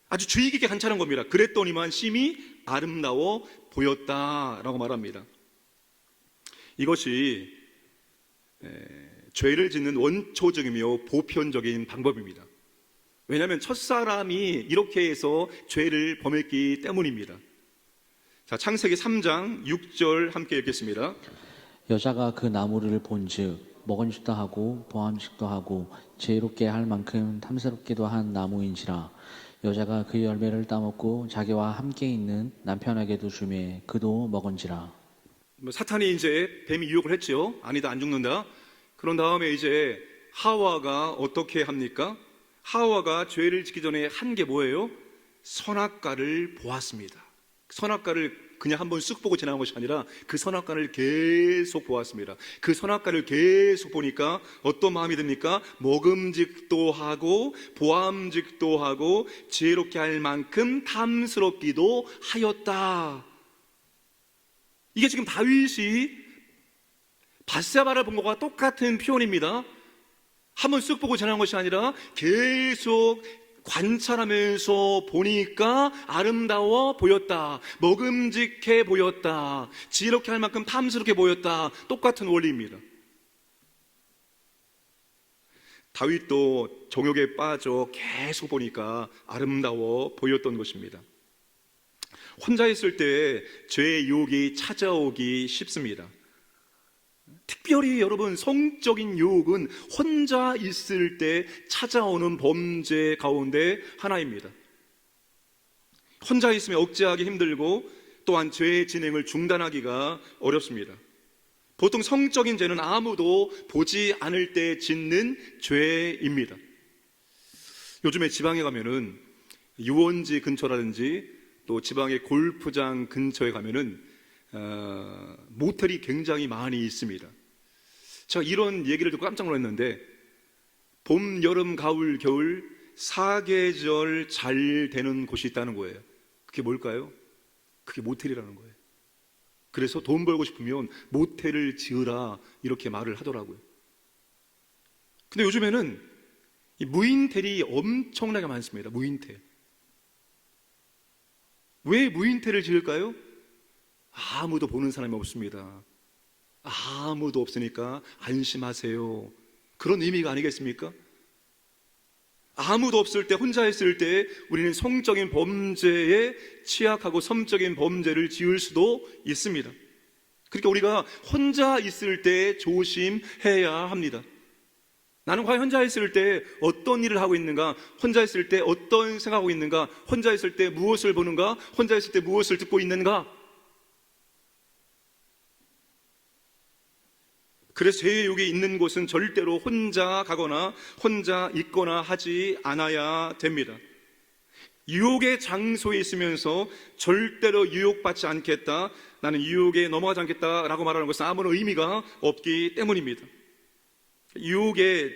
아주 주의 깊게 관찰한 겁니다. 그랬더니만 심히 아름다워 보였다라고 말합니다. 이것이 죄를 짓는 원초적이며 보편적인 방법입니다. 왜냐하면 첫사람이 이렇게 해서 죄를 범했기 때문입니다. 자, 창세기 3장 6절 함께 읽겠습니다. 여자가 그 나무를 본즉 먹은죽도 하고 보암직도 하고 지혜롭게 할 만큼 탐스럽기도 한 나무인지라. 여자가 그 열매를 따먹고 자기와 함께 있는 남편에게도 주매 그도 먹은지라. 사탄이 이제 뱀이 유혹을 했죠. 아니다, 안 죽는다. 그런 다음에 이제 하와가 어떻게 합니까? 하와가 죄를 짓기 전에 한 게 뭐예요? 선악과를 보았습니다. 선악과를 그냥 한번 쑥 보고 지나간 것이 아니라 그 선악과를 계속 보았습니다. 그 선악과를 계속 보니까 어떤 마음이 듭니까? 먹음직도 하고 보암직도 하고 지혜롭게 할 만큼 탐스럽기도 하였다. 이게 지금 다윗이 밧세바를 본 것과 똑같은 표현입니다. 한번 쑥 보고 지나간 것이 아니라 계속 관찰하면서 보니까 아름다워 보였다. 먹음직해 보였다. 지혜롭게 할 만큼 탐스럽게 보였다. 똑같은 원리입니다. 다윗도 정욕에 빠져 계속 보니까 아름다워 보였던 것입니다. 혼자 있을 때 죄의 유혹이 찾아오기 쉽습니다. 특별히 여러분, 성적인 유혹은 혼자 있을 때 찾아오는 범죄 가운데 하나입니다. 혼자 있으면 억제하기 힘들고 또한 죄의 진행을 중단하기가 어렵습니다. 보통 성적인 죄는 아무도 보지 않을 때 짓는 죄입니다. 요즘에 지방에 가면은 유원지 근처라든지 또 지방의 골프장 근처에 가면은 모텔이 굉장히 많이 있습니다. 제가 이런 얘기를 듣고 깜짝 놀랐는데, 봄, 여름, 가을, 겨울 4계절 잘 되는 곳이 있다는 거예요. 그게 뭘까요? 그게 모텔이라는 거예요. 그래서 돈 벌고 싶으면 모텔을 지으라 이렇게 말을 하더라고요. 근데 요즘에는 이 무인텔이 엄청나게 많습니다. 무인텔. 왜 무인텔을 지을까요? 아무도 보는 사람이 없습니다. 아무도 없으니까 안심하세요. 그런 의미가 아니겠습니까? 아무도 없을 때, 혼자 있을 때 우리는 성적인 범죄에 취약하고 성적인 범죄를 지을 수도 있습니다. 그러니까 우리가 혼자 있을 때 조심해야 합니다. 나는 과연 혼자 있을 때 어떤 일을 하고 있는가? 혼자 있을 때 어떤 생각하고 있는가? 혼자 있을 때 무엇을 보는가? 혼자 있을 때 무엇을 듣고 있는가? 그래서 죄의 유혹이 있는 곳은 절대로 혼자 가거나 혼자 있거나 하지 않아야 됩니다. 유혹의 장소에 있으면서 절대로 유혹받지 않겠다, 나는 유혹에 넘어가지 않겠다라고 말하는 것은 아무런 의미가 없기 때문입니다.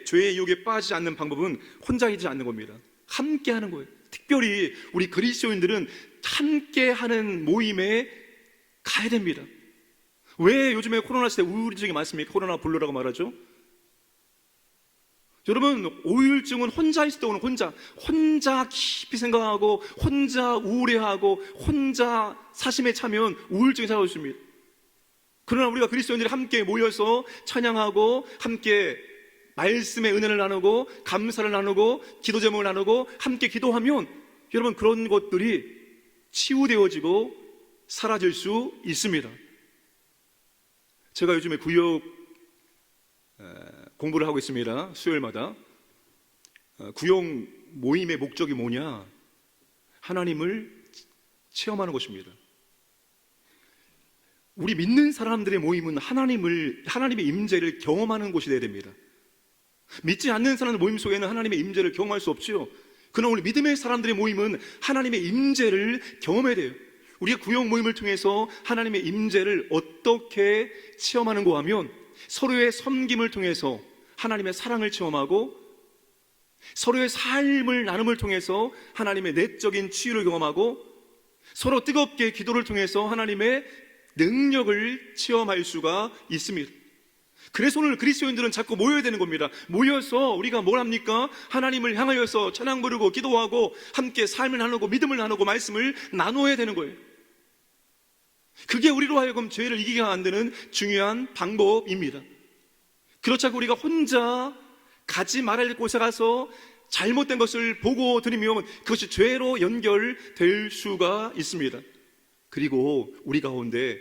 죄의 유혹에 빠지지 않는 방법은 혼자 있지 않는 겁니다. 함께 하는 거예요. 특별히 우리 그리스도인들은 함께 하는 모임에 가야 됩니다. 왜 요즘에 코로나 시대 우울증이 많습니까? 코로나 블루라고 말하죠. 여러분, 우울증은 혼자 있을 때 오는, 혼자 깊이 생각하고 혼자 우울해하고 혼자 사심에 차면 우울증이 찾아올 수 있습니다. 그러나 우리가 그리스도인들이 함께 모여서 찬양하고 함께 말씀의 은혜를 나누고 감사를 나누고 기도 제목을 나누고 함께 기도하면 여러분, 그런 것들이 치유되어지고 사라질 수 있습니다. 제가 요즘에 구역 공부를 하고 있습니다. 수요일마다. 구역 모임의 목적이 뭐냐? 하나님을 체험하는 것입니다. 우리 믿는 사람들의 모임은 하나님의 임재를 경험하는 곳이 되어야 됩니다. 믿지 않는 사람의 모임 속에는 하나님의 임재를 경험할 수 없지요. 그러나 우리 믿음의 사람들의 모임은 하나님의 임재를 경험해야 돼요. 우리가 구역 모임을 통해서 하나님의 임재를 어떻게 체험하는가 하면 서로의 섬김을 통해서 하나님의 사랑을 체험하고 서로의 삶을 나눔을 통해서 하나님의 내적인 치유를 경험하고 서로 뜨겁게 기도를 통해서 하나님의 능력을 체험할 수가 있습니다. 그래서 오늘 그리스도인들은 자꾸 모여야 되는 겁니다. 모여서 우리가 뭘 합니까? 하나님을 향하여서 찬양 부르고 기도하고 함께 삶을 나누고 믿음을 나누고 말씀을 나누어야 되는 거예요. 그게 우리로 하여금 죄를 이기게 만드는 중요한 방법입니다. 그렇지 않고 우리가 혼자 가지 말아야 할 곳에 가서 잘못된 것을 보고 들으면 그것이 죄로 연결될 수가 있습니다. 그리고 우리 가운데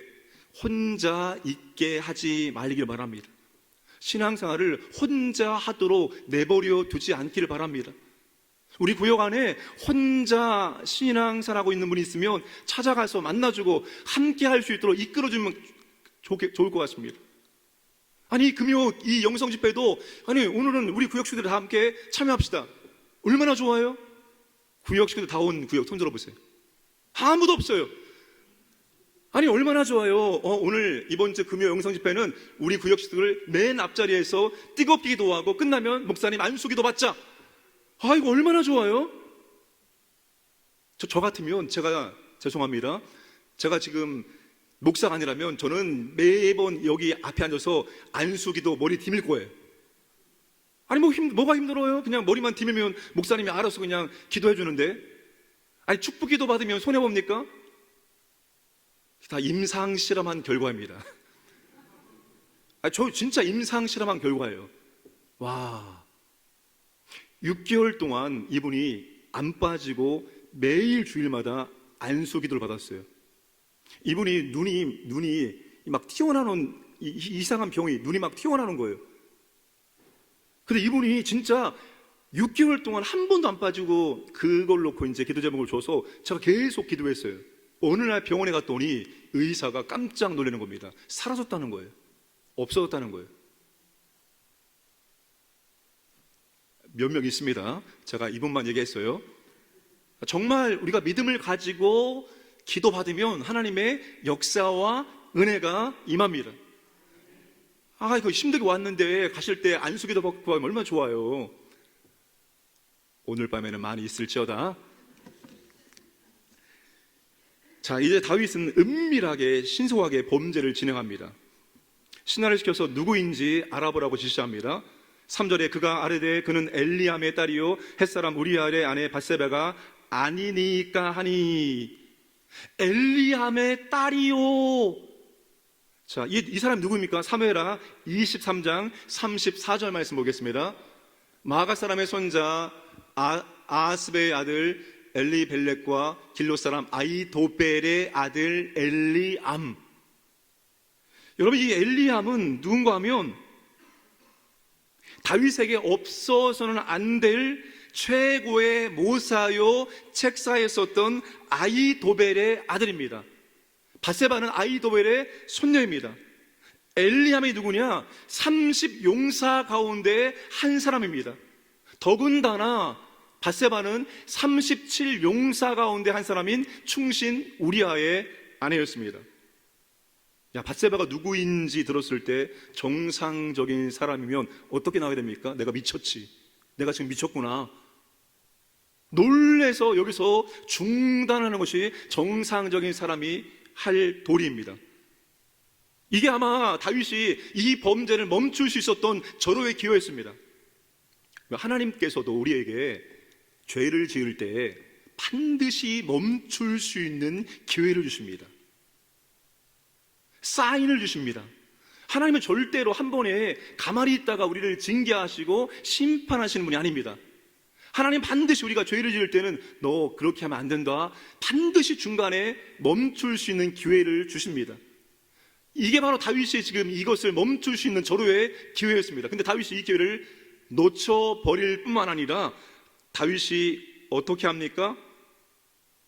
혼자 있게 하지 말기를 바랍니다. 신앙생활을 혼자 하도록 내버려 두지 않기를 바랍니다. 우리 구역 안에 혼자 신앙생활하고 있는 분이 있으면 찾아가서 만나주고 함께 할 수 있도록 이끌어주면 좋을 것 같습니다. 아니, 금요 이 영성 집회도 아니 오늘은 우리 구역 식구들 다 함께 참여합시다. 얼마나 좋아요? 구역 식구들 다 온 구역 손 들어보세요. 아무도 없어요. 아니 얼마나 좋아요. 오늘 이번 주 금요 영성 집회는 우리 구역 식구들 맨 앞자리에서 뜨겁게 기도하고 끝나면 목사님 안수기도 받자. 아, 이거 얼마나 좋아요? 저 같으면 제가 죄송합니다. 제가 지금 목사가 아니라면 저는 매번 여기 앞에 앉아서 안수기도 머리 디밀 거예요. 아니 뭐가 힘들어요? 그냥 머리만 디밀면 목사님이 알아서 그냥 기도해 주는데, 아니 축복기도 받으면 손해 봅니까? 다 임상 실험한 결과입니다. 아니, 저 진짜 임상 실험한 결과예요. 와, 6개월 동안 이분이 안 빠지고 매일 주일마다 안수기도를 받았어요. 이분이 눈이 막 튀어나오는 이상한 병이 눈이 막 튀어나오는 거예요. 근데 이분이 진짜 6개월 동안 한 번도 안 빠지고 그걸 놓고 이제 기도 제목을 줘서 제가 계속 기도했어요. 어느 날 병원에 갔더니 의사가 깜짝 놀라는 겁니다. 사라졌다는 거예요. 없어졌다는 거예요. 몇 명 있습니다. 제가 이분만 얘기했어요. 정말 우리가 믿음을 가지고 기도받으면 하나님의 역사와 은혜가 임합니다. 아, 이거 힘들게 왔는데 가실 때 안수기도 받고 하면 얼마나 좋아요. 오늘 밤에는 많이 있을지어다. 자, 이제 다윗은 은밀하게 신속하게 범죄를 진행합니다. 신하를 시켜서 누구인지 알아보라고 지시합니다. 3절에 그가 아뢰되 그는 엘리암의 딸이요 햇사람 우리아의 아내 밧세바가 아니니까 하니. 엘리암의 딸이요. 자, 이 사람 누구입니까? 사무엘하 23장 34절 말씀 보겠습니다. 마가 사람의 손자 아스베의 아들 엘리벨렉과 길롯 사람 아이도벨의 아들 엘리암. 여러분, 이 엘리암은 누군가 하면 다윗에게 없어서는 안 될 최고의 모사요 책사에 썼던 아이도벨의 아들입니다. 밧세바는 아이도벨의 손녀입니다. 엘리암이 누구냐? 30용사 가운데 한 사람입니다. 더군다나 밧세바는 37용사 가운데 한 사람인 충신 우리아의 아내였습니다. 야, 밧세바가 누구인지 들었을 때 정상적인 사람이면 어떻게 나와야 됩니까? 내가 미쳤지. 내가 지금 미쳤구나. 놀래서 여기서 중단하는 것이 정상적인 사람이 할 도리입니다. 이게 아마 다윗이 이 범죄를 멈출 수 있었던 절호의 기회였습니다. 하나님께서도 우리에게 죄를 지을 때 반드시 멈출 수 있는 기회를 주십니다. 사인을 주십니다. 하나님은 절대로 한 번에 가만히 있다가 우리를 징계하시고 심판하시는 분이 아닙니다. 하나님 반드시 우리가 죄를 지을 때는 너 그렇게 하면 안 된다, 반드시 중간에 멈출 수 있는 기회를 주십니다. 이게 바로 다윗이 지금 이것을 멈출 수 있는 절호의 기회였습니다. 근데 다윗이 이 기회를 놓쳐버릴 뿐만 아니라 다윗이 어떻게 합니까?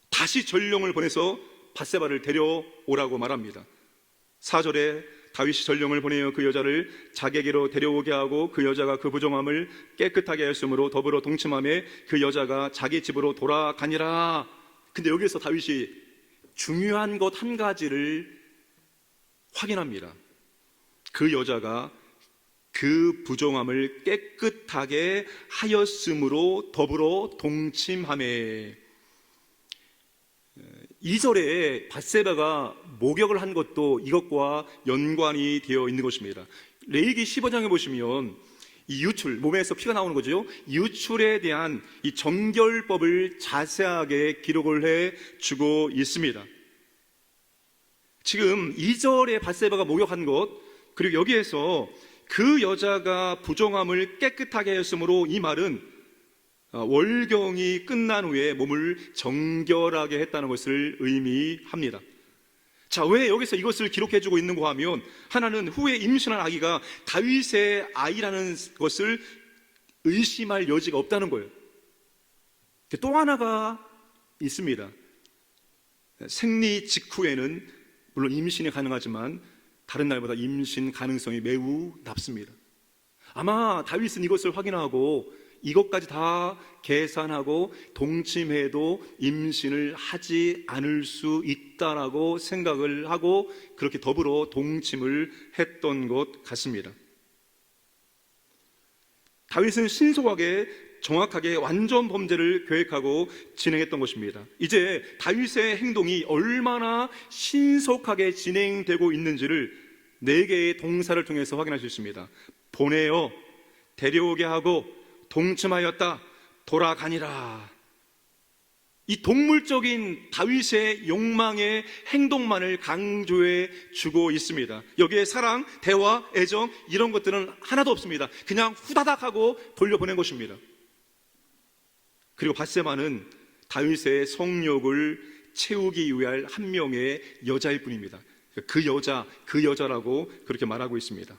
다시 전령을 보내서 밧세바를 데려오라고 말합니다. 4절에 다윗이 전령을 보내어 그 여자를 자기에게로 데려오게 하고 그 여자가 그 부정함을 깨끗하게 하였으므로 더불어 동침함에 그 여자가 자기 집으로 돌아가니라. 근데 여기서 다윗이 중요한 것 한 가지를 확인합니다. 그 여자가 그 부정함을 깨끗하게 하였으므로 더불어 동침함에. 2절에 밧세바가 목욕을 한 것도 이것과 연관이 되어 있는 것입니다. 레위기 15장에 보시면 이 유출, 몸에서 피가 나오는 거죠. 유출에 대한 이 정결법을 자세하게 기록을 해 주고 있습니다. 지금 2절에 밧세바가 목욕한 것, 그리고 여기에서 그 여자가 부정함을 깨끗하게 했으므로, 이 말은 월경이 끝난 후에 몸을 정결하게 했다는 것을 의미합니다. 자, 왜 여기서 이것을 기록해주고 있는가 하면 하나는 후에 임신한 아기가 다윗의 아이라는 것을 의심할 여지가 없다는 거예요. 또 하나가 있습니다. 생리 직후에는 물론 임신이 가능하지만 다른 날보다 임신 가능성이 매우 낮습니다. 아마 다윗은 이것을 확인하고 이것까지 다 계산하고 동침해도 임신을 하지 않을 수 있다라고 생각을 하고 그렇게 더불어 동침을 했던 것 같습니다. 다윗은 신속하게 정확하게 완전 범죄를 계획하고 진행했던 것입니다. 이제 다윗의 행동이 얼마나 신속하게 진행되고 있는지를 4개의 동사를 통해서 확인할 수 있습니다. 보내어, 데려오게 하고, 동침하였다, 돌아가니라. 이 동물적인 다윗의 욕망의 행동만을 강조해 주고 있습니다. 여기에 사랑, 대화, 애정 이런 것들은 하나도 없습니다. 그냥 후다닥 하고 돌려보낸 것입니다. 그리고 밧세바는 다윗의 성욕을 채우기 위한 한 명의 여자일 뿐입니다. 그 여자라고 그렇게 말하고 있습니다.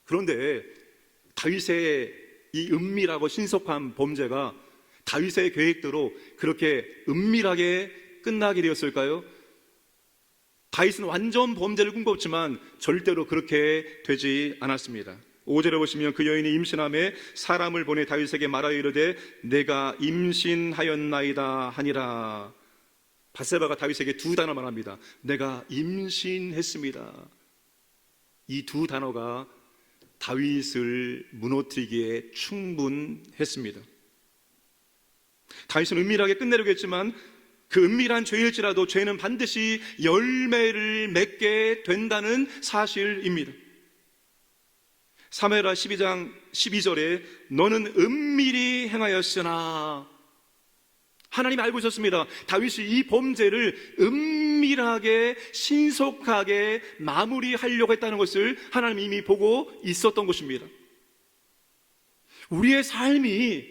그런데 다윗의 이 은밀하고 신속한 범죄가 다윗의 계획대로 그렇게 은밀하게 끝나게 되었을까요? 다윗은 완전 범죄를 꿈꿨지만 절대로 그렇게 되지 않았습니다. 5절에 보시면 그 여인이 임신함에 사람을 보내 다윗에게 말하여 이르되 내가 임신하였나이다 하니라. 밧세바가 다윗에게 2단어 말합니다. 내가 임신했습니다. 이 2단어가 다윗을 무너뜨리기에 충분했습니다. 다윗은 은밀하게 끝내려고 했지만 그 은밀한 죄일지라도 죄는 반드시 열매를 맺게 된다는 사실입니다. 사무엘하 12장 12절에 너는 은밀히 행하였으나, 하나님이 알고 있었습니다. 다윗이 이 범죄를 은밀하게 신속하게 마무리하려고 했다는 것을 하나님이 이미 보고 있었던 것입니다. 우리의 삶이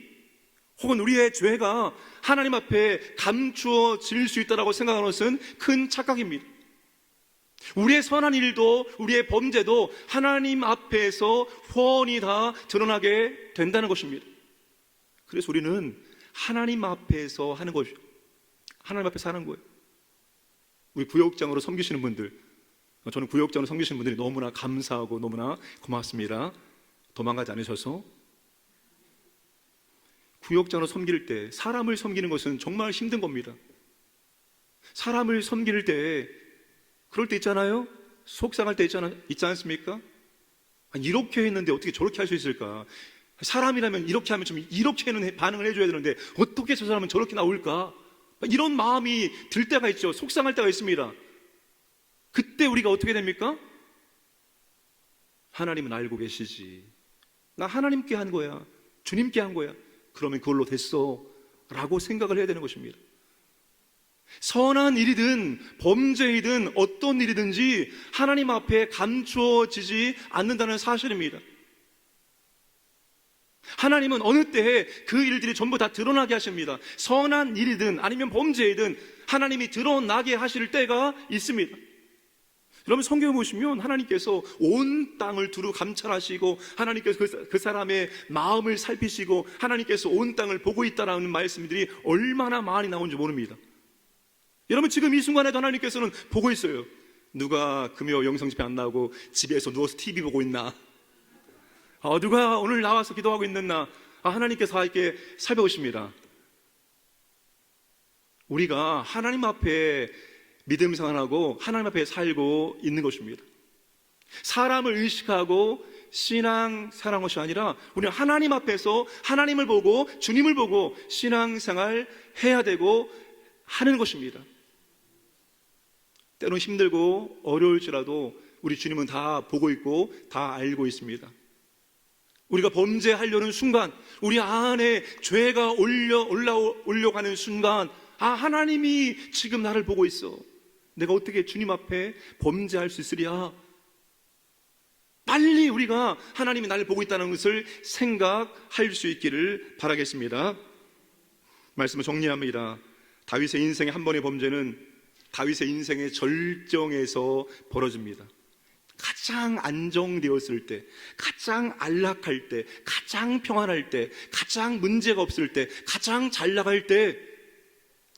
혹은 우리의 죄가 하나님 앞에 감추어질 수 있다고 생각하는 것은 큰 착각입니다. 우리의 선한 일도 우리의 범죄도 하나님 앞에서 훤히 다 드러나게 된다는 것입니다. 그래서 우리는 하나님 앞에서 하는 것이죠. 하나님 앞에서 하는 거예요. 우리 구역장으로 섬기시는 분들, 저는 구역장으로 섬기시는 분들이 너무나 감사하고 너무나 고맙습니다. 도망가지 않으셔서. 구역장으로 섬길 때 사람을 섬기는 것은 정말 힘든 겁니다. 사람을 섬길 때 그럴 때 있잖아요. 속상할 때 있지 않습니까? 이렇게 했는데 어떻게 저렇게 할 수 있을까? 사람이라면 이렇게 하면 좀 이렇게는 반응을 해줘야 되는데 어떻게 저 사람은 저렇게 나올까? 이런 마음이 들 때가 있죠. 속상할 때가 있습니다. 그때 우리가 어떻게 됩니까? 하나님은 알고 계시지. 나 하나님께 한 거야. 주님께 한 거야. 그러면 그걸로 됐어 라고 생각을 해야 되는 것입니다. 선한 일이든 범죄이든 어떤 일이든지 하나님 앞에 감추어지지 않는다는 사실입니다. 하나님은 어느 때에 그 일들이 전부 다 드러나게 하십니다. 선한 일이든 아니면 범죄이든 하나님이 드러나게 하실 때가 있습니다. 여러분 성경에 보시면 하나님께서 온 땅을 두루 감찰하시고 하나님께서 그 사람의 마음을 살피시고 하나님께서 온 땅을 보고 있다라는 말씀들이 얼마나 많이 나오는지 모릅니다. 여러분 지금 이 순간에도 하나님께서는 보고 있어요. 누가 금요 영성집회 안 나오고 집에서 누워서 TV 보고 있나? 누가 오늘 나와서 기도하고 있는나? 하나님께서 이렇게 살펴보십니다. 우리가 하나님 앞에 믿음 생활하고 하나님 앞에 살고 있는 것입니다. 사람을 의식하고 신앙 생활한 것이 아니라 우리는 하나님 앞에서 하나님을 보고 주님을 보고 신앙생활 해야 되고 하는 것입니다. 때로는 힘들고 어려울지라도 우리 주님은 다 보고 있고 다 알고 있습니다. 우리가 범죄하려는 순간, 우리 안에 죄가 올려가는 순간, 하나님이 지금 나를 보고 있어. 내가 어떻게 주님 앞에 범죄할 수 있으랴? 빨리 우리가 하나님이 나를 보고 있다는 것을 생각할 수 있기를 바라겠습니다. 말씀을 정리합니다. 다윗의 인생의 한 번의 범죄는 다윗의 인생의 절정에서 벌어집니다. 가장 안정되었을 때, 가장 안락할 때, 가장 평안할 때, 가장 문제가 없을 때, 가장 잘 나갈 때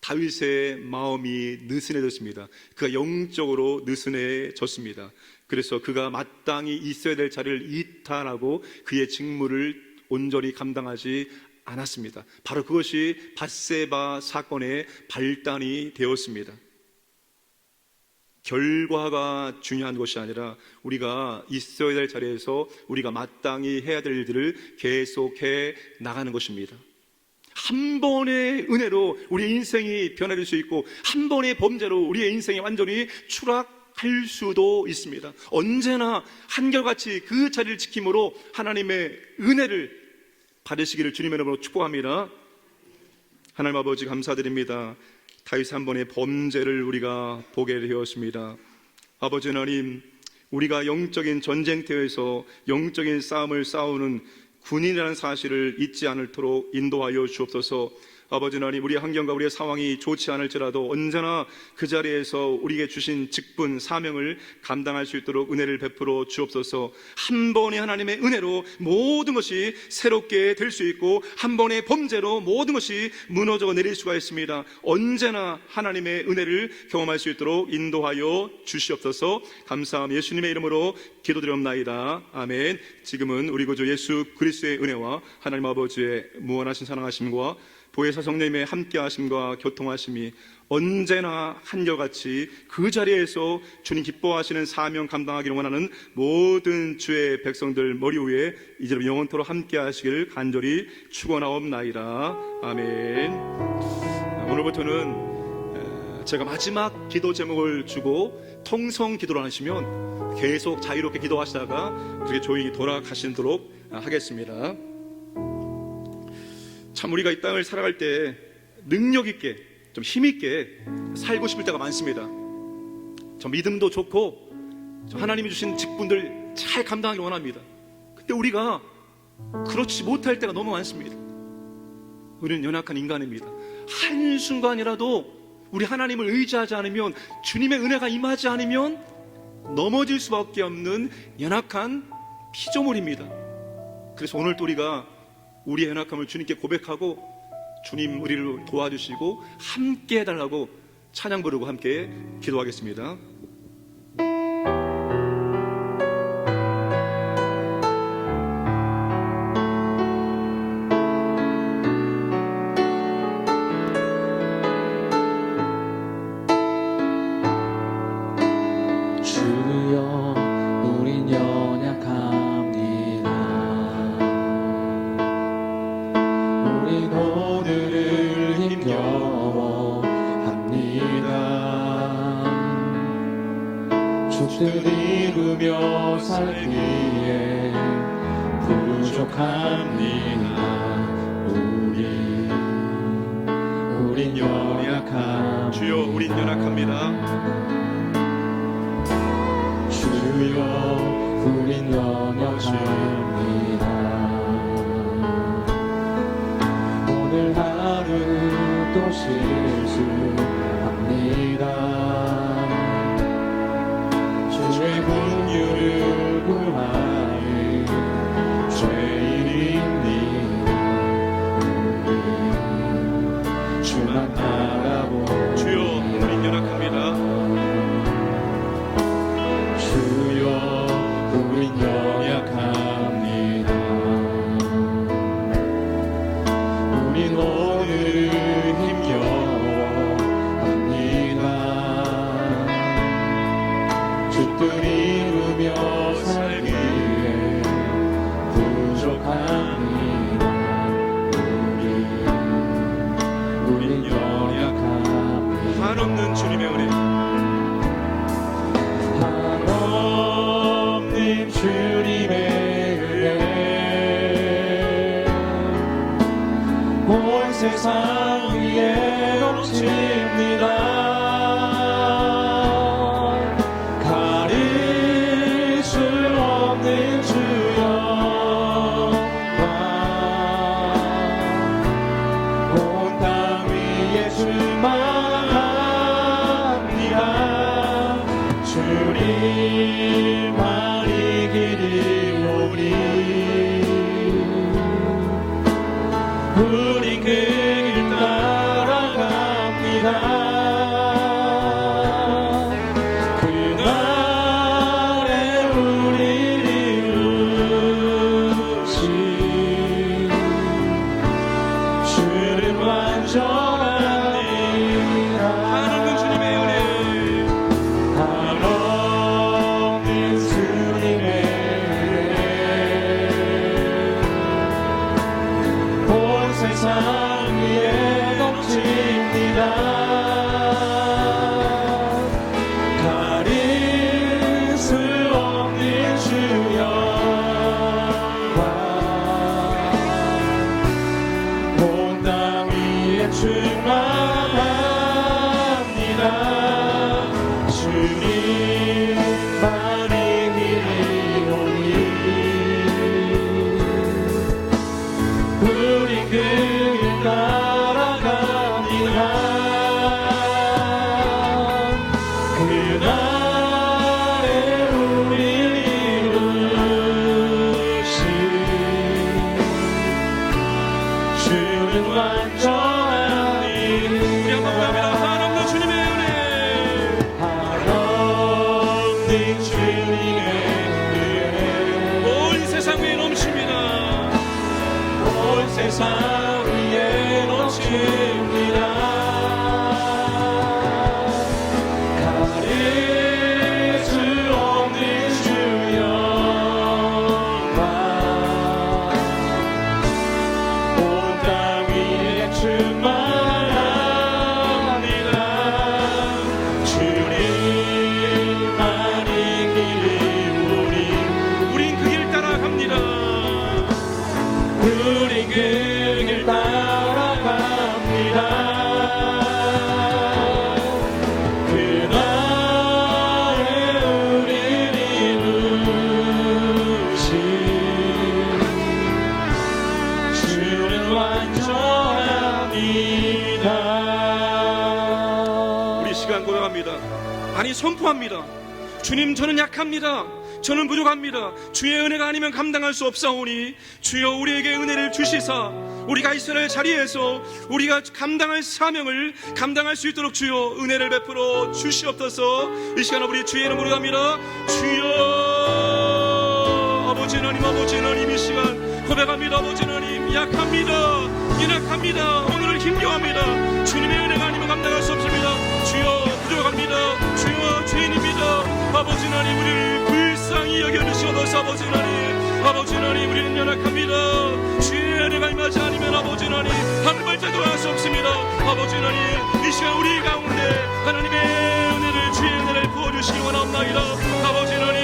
다윗의 마음이 느슨해졌습니다. 그가 영적으로 느슨해졌습니다. 그래서 그가 마땅히 있어야 될 자리를 이탈하고 그의 직무를 온전히 감당하지 않았습니다. 바로 그것이 밧세바 사건의 발단이 되었습니다. 결과가 중요한 것이 아니라 우리가 있어야 될 자리에서 우리가 마땅히 해야 될 일들을 계속해 나가는 것입니다. 한 번의 은혜로 우리의 인생이 변화될 수 있고 한 번의 범죄로 우리의 인생이 완전히 추락할 수도 있습니다. 언제나 한결같이 그 자리를 지킴으로 하나님의 은혜를 받으시기를 주님의 이름으로 축복합니다. 하나님 아버지 감사드립니다. 다윗 한 번의 범죄를 우리가 보게 되었습니다. 아버지 하나님, 우리가 영적인 전쟁터에서 영적인 싸움을 싸우는 군인이라는 사실을 잊지 않도록 인도하여 주옵소서. 아버지 하나님, 우리의 환경과 우리의 상황이 좋지 않을지라도 언제나 그 자리에서 우리에게 주신 직분, 사명을 감당할 수 있도록 은혜를 베풀어 주옵소서. 한 번의 하나님의 은혜로 모든 것이 새롭게 될 수 있고 한 번의 범죄로 모든 것이 무너져 내릴 수가 있습니다. 언제나 하나님의 은혜를 경험할 수 있도록 인도하여 주시옵소서. 감사함 예수님의 이름으로 기도드리옵나이다. 아멘. 지금은 우리 구주 예수 그리스도의 은혜와 하나님 아버지의 무한하신 사랑하심과 보혜사 성령님의 함께하심과 교통하심이 언제나 한결같이 그 자리에서 주님 기뻐하시는 사명 감당하기를 원하는 모든 주의 백성들 머리 위에 이제로 영원토록 함께하시길 간절히 축원하옵나이다. 아멘. 오늘부터는 제가 마지막 기도 제목을 주고 통성 기도를 하시면 계속 자유롭게 기도하시다가 그렇게 조용히 돌아가시도록 하겠습니다. 참 우리가 이 땅을 살아갈 때 능력 있게 좀 힘있게 살고 싶을 때가 많습니다. 저 믿음도 좋고 저 하나님이 주신 직분들 잘 감당하기 원합니다. 근데 우리가 그렇지 못할 때가 너무 많습니다. 우리는 연약한 인간입니다. 한순간이라도 우리 하나님을 의지하지 않으면, 주님의 은혜가 임하지 않으면 넘어질 수밖에 없는 연약한 피조물입니다. 그래서 오늘 또 우리가 우리의 연약함을 주님께 고백하고 주님 우리를 도와주시고 함께 해달라고 찬양 부르고 함께 기도하겠습니다. 주여 우린 연약합니다. 우린 오늘을 힘겨워합니다. 죽들 이루며 살기에 부족합니다. 우린 연약합니다. 주여 우린 연약합니다. 주여 우린 연약합니다. 오늘 하루 또 실수합니다. 주의 긍휼을 구하니 죄인입니다. 우리 주만 바라보니 주여 우린 연약합니다. 주여 우린 연약합니다. 우린 오늘 힘겨워합니다. 주뜻 이루며 살기에 부족합니다. 우린 연약합니다. 한없는 주님의 은혜, 한없는 주님의 은혜, 온 세상 위에 넘칩니다. 가릴 수 없는 주여와 온 땅 위에 충만합니다. 주님만이 길이 오니 우리 그 길 따라갑니다. 그날에 우리를 이루신 주는 완전합니다. 하나님 주님의 은혜, 한없는 주님의 온 세상 위에 넘칩니다. 가릴 수 없는 주 영광 온 땅 위에 충만합니다. 주님만이 길이 오니 우리 그 길 따라갑니다. 그날에 우리를 이루신 주는 완전하니 우리 한번 고백합니다. 한없는 주님의 은혜, 한없는 주님의 은혜 온 세상 위에 넘칩니다. 온 세상 위에 넘칩니다. 가릴 수 없는 주 영광 온 땅 위에 충만합니다. 주님만이 길이 오니 우린 그 길 따라갑니다. 우리 그 길 따라갑니다. 그날에 우리를 이루신 주는 완전합니다. 우리 시간 고백합니다. 아니 선포합니다. 주님, 저는 약합니다. 저는 부족합니다. 주의 은혜가 아니면 감당할 수 없사오니 주여 우리에게 은혜를 주시사 우리가 있어야 할 자리에서 우리가 감당할 사명을 감당할 수 있도록 주여 은혜를 베풀어 주시옵소서. 이 시간 우리 주의 이름으로 갑니다. 주여 아버지 하나님, 아버지 하나님, 이 시간 고백합니다. 아버지 하나님, 약합니다. 연약합니다. 오늘을 힘겨워합니다. 주님의 은혜가 아니면 감당할 수 없습니다. 주여 부족합니다. 주여 죄인입니다. 아버지 하나님, 우리를 불쌍히 여겨주시옵소서. 아버지 하나님, 아버지 하나님, 우리는 연약합니다. 주의 은혜가 임하지 않으면 아버지 하나님 한 발자도 할 수 없습니다. 아버지 하나님, 이 시간 우리 가운데 하나님의 은혜를, 주의 은혜를 부어주시기 원합니다. 아버지 하나님,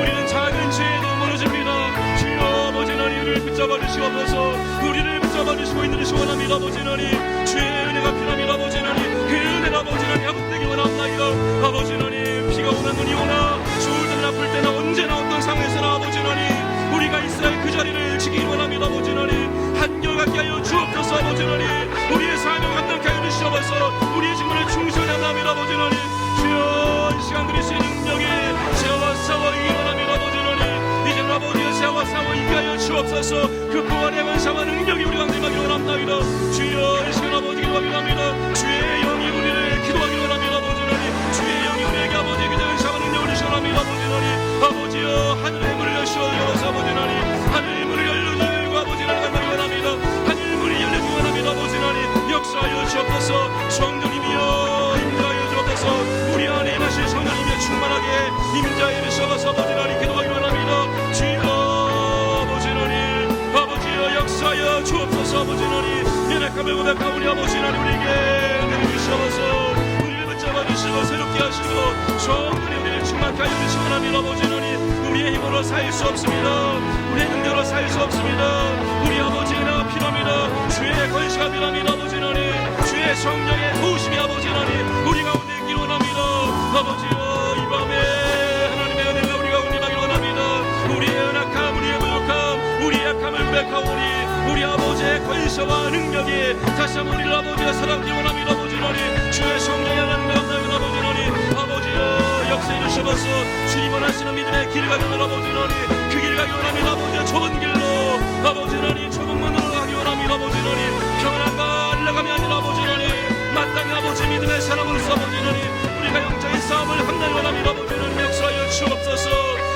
우리는 작은 죄에도 무너집니다. 주여 아버지 하나님, 우리를 붙잡아 주시옵소서. 우리를 붙잡아 주시고 인도하시기 원합니다. 아버지 하나님, 주의 은혜가 필요합니다. 아버지 하나님, 그 은혜가 아버지 하나님 회복되기 원합니다. 아버지 하나님, 비가 오나 눈이 오나 좋을 때나 아플 때나 언제나 어떤 상황에서나 아버지 하나님, 우리가 이스라엘 그 자리를 지키기 원합니다. 아버지 하나님, 한결같게 하여 주옵소서. 아버지 하나님, 우리의 삶을 감당케 하여 주시옵소서. 우리의 직분을 충실히 합니다. 아버지 하나님, 주여 이 시간 드릴 수 있는 능력에 세와 싸워 이기 원합니다. 아버지 하나님, 이제는 아버지의 세와 싸워 이기 하여 주옵소서. 그 부활의 권세와 능력이 우리 가운데 임하기 원합니다. 주여 이 시간 아버지 기도합니다. 주의 영이 우리를 기도하기 원합니다. 아버지 하나님, 주의 영이 우리에게 아버지의 기도의 세와 능력을 주시 원합니다. 아버지 하나님, 아버지여 하늘의 문을 여시옵소서. 아버지 하나님, 하늘의 문을 열려주고 아버지 하나님 간다기 원합니다. 하늘의 문이 열려주기 원합니다. 아버지 하나님, 역사하여 주옵소서. 성령님이여 임자하여 주옵소서. 우리 안에 임하실 성령님이여 충만하게 임자하여 주옵소서. 아버지 하나님, 기도하기 원합니다. 주여 아버지 하나님, 아버지여 역사하여 주옵소서. 아버지 하나님, 연약함을 고백하오 우리 아버지 하나님, 우리에게 은혜를 주시옵소서. 우리를 붙잡아 주시고 새롭게 하시고 성령님 우리를 충만하게 하여 주시기 원합니다. 아버지 하나님, 우리의 힘으로 살 수 없습니다. 우리의 능력으로 살 수 없습니다. 우리 아버지의 은혜가 필요합니다. 주의 권세가 필요합니다. 아버지 하나님, 주의 성령의 도우심이 아버지 하나님 우리 가운데 있기 원합니다. 아버지여 이 밤에 하나님의 은혜가 우리 가운데 임하기 원합니다. 우리의 연약함, 우리의 부족함, 우리의 약함을 고백하오니 우리 아버지의 권세와 능력이 다시 한번 우리를 아버지가 사랑하기 원합니다. 아버지 하나님, 주의 성령의 하나님의 감당을 아버지 하나님, 아버지여 역사해 주시옵소서. 주시옵소서. 주님 원하시는 믿음의 길을 가기 원합니다. 아버지 하나님 그 길을 가기 원합니다. 아버지 좁은 길로 아버지 하나님 좁은 문으로 가기 원합니다. 아버지 하나님 평안함과 안락함이 아니라 아버지 하나님 마땅히 아버지 믿음의 사람으로서 아버지 하나님 우리가 영적인 싸움을 함나이 원합니다. 아버지 하나님 역사하여 주옵소서.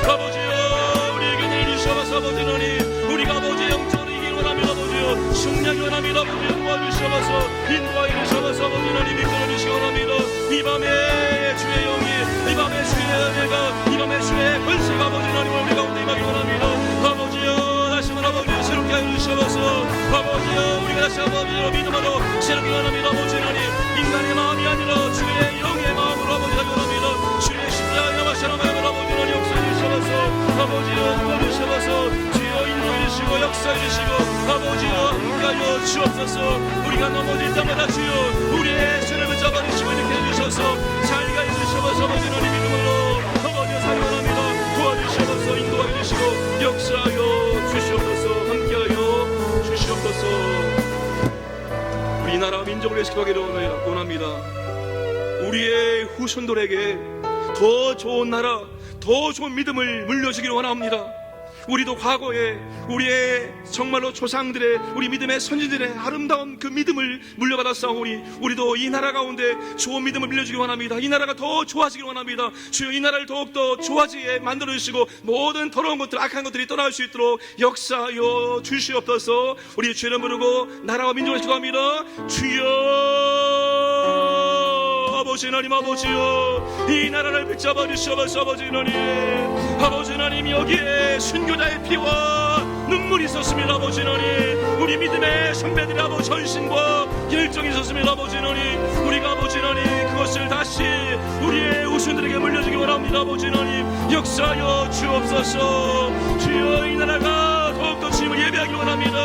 아버지여 우리에게 내리셔서 아버지 하나님 우리가 아버지 영적으로 이기기 원합니다. 아버지여 승리하기 원합니다. 아버지여 도와주셔서 인도하여 주셔서 아버지 하나님 이끌어 주시기 원합니다. 이 밤에 주의 영이 이 밤에 주의 은혜가 이 밤에 주의 권세가 아버지 하나님 우리 가운데 임하기 원합니다. 아버지여 다시 한번 아버지여 새롭게 하여 주셔서 아버지여 우리가 다시 한번 아버지여 믿음으로 새롭게 원합니다. 아버지 하나님 인간의 마음이 아니라 주의 영의 마음으로 아버지 하기 원합니다. 주의 십자가의 나마시는 마음으로 아버지 하나님 역사해 주셔서 아버지여 도와주셔서 주여 인도해 주시고 역사해 주시고 아버지여 함께하여 주옵소서. 우리가 넘어질 때마다 주여 우리의 손을 붙잡아 주시고 이렇게 해주셔서 살게 해주셔서 아버지 하나님 믿음으로 아버지여 사용합니다. 도와주셔서 인도하여 주시고 역사하여 주시옵소서. 함께하여 주시옵소서. 우리 나라 민족을 회복하기를 원합니다. 우리의 후손들에게 더 좋은 나라 더 좋은 믿음을 물려주기를 원합니다. 우리도 과거에 우리의 정말로 조상들의 우리 믿음의 선진들의 아름다운 그 믿음을 물려받았사오니 우리도 이 나라 가운데 좋은 믿음을 물려주기 원합니다. 이 나라가 더 좋아지길 원합니다. 주여 이 나라를 더욱더 좋아지게 만들어주시고 모든 더러운 것들 악한 것들이 떠날 수 있도록 역사하여 주시옵소서. 우리 주를 부르고 나라와 민족을 기도합니다. 주여 아버지 하나님 아버지여 이 나라를 붙잡아 주시옵소서. 아버지 하나님 아버지 하나님 여기에 순교자의 피와 눈물이 있었습니다. 아버지 하나님 우리 믿음의 선배들의 아버지 헌신과 열정이 있었습니다. 아버지 하나님 우리가 아버지 하나님 그것을 다시 우리의 후손들에게 물려주기 원합니다. 아버지 하나님 역사하여 주옵소서. 주여 이 나라가 더욱더 주님을 예배하기 원합니다.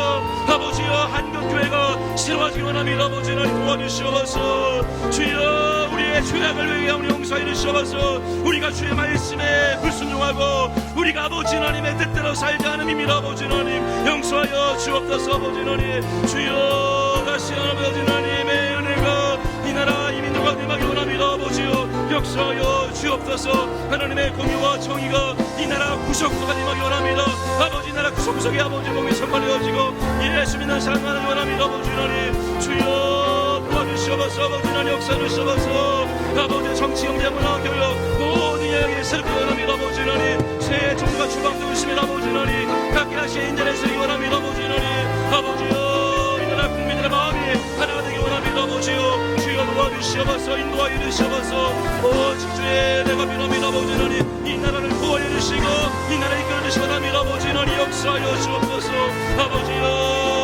아버지여 한국교회가 새로워지기 원합니다. 아버지 하나님 도와주시옵소서. 주여 우리의 죄악을 위하여 우리 용서해 주시옵소서. 우리가 주의 말씀에 불순종하고 우리가 아버지 하나님의 뜻대로 살지 않음입니다. 아버지 하나님 용서하여 주옵소서. 아버지 하나님 주여 다시 아버지 하나님의 은혜가 이 나라 이 민족과 임하기 원합니다. 아버지여 역사하여 주옵소서. 하나님의 공의와 정의가 이 나라 구석구석에 임하기 원합니다. 아버지 나라 구석구석에 아버지 몸이 선발되어지고 예수 믿는 사랑하는 원합니다. 아버지 하나님 주여 도와주시옵소서. 아버지 하나님 역사를 주시옵소서. 아버지 정치 경제 문화 교육 모든 이야기를 새롭게 원합니다. 아버지 하나님 새해 정부가 주방되고 있습니다. 아버지 하나님 각기 하시의 인자를 쓰기 원합니다. 아버지 하나님 아버지여 이 나라 국민들의 마음이 하나가 되기 원합니다. 아버지여 주여 도와주시옵소서. 인도하여 주시옵소서. 오직 주의 내가 빌옵니다. 아버지 하나님 이 나라를 구하여 주시고 이 나라를 이끌어 주시기 원합니다. 아버지 하나님 역사하여 주옵소서. 아버지여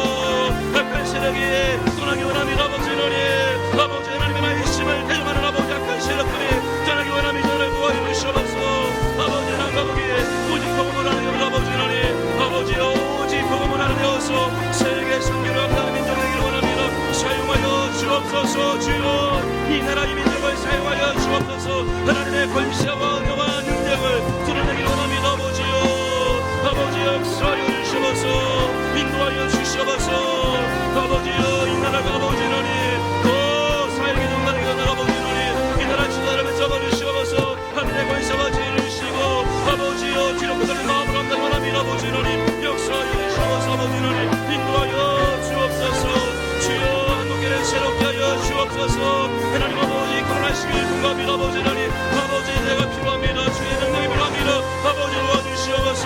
악한 세력이 떠나기 원합니다. 아버지 하나님 아버지 하나님의 말씀을 대적하는 아버지 악한 세력들이 떠나기 원합니다. 저를 구하여 주시옵소서. 아버지 하나님 아버지 오직 복음을 하는 여러분 아버지 하나님 아버지여 오직 복음을 하는 여서 세계 선교를 합당한 민족이 되기를 원합니다. 사용하여 주옵소서. 주여 이 나라 이 민족을 사용하여 주옵소서. 하나님의 권세와 은혜와 능력을 드러내기를 원합니다. 아버지여 아버지 역사하여 주시옵소서. 인도하여 주시옵소서. 아버지여 이 나라가 아버지 하나님 더 살기 좋은 나라가 나라 아버지 하나님 이 나라 지도자를 붙잡아 주시옵소서. 하늘의 권세와 지혜를 주시고 아버지여 뒤로 그들의 마음을 한다는 원합니다. 아버지 하나님 역사하여 주시옵소서. 아버지 하나님 인도하여 주옵소서. 주여 한국교회를 새롭게 하여 주옵소서. 하나님 아버지 거론하시길 통합니다. 아버지 하나님 아버지 내가 필요합니다. 주의 능력이 필요합니다. 아버지 도와주시옵소서.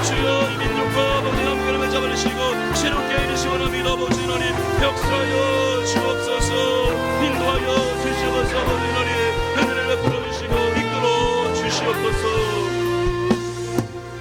주여 이 민족과 아버지 한국교회를 붙잡아주시고 새롭게 해주시기 원합니다. 아버지 하나님 역사하여 주옵소서. 인도하여 주시옵소서. 아버지 하나님 은혜를 베풀어 주시고 이끌어 주시옵소서.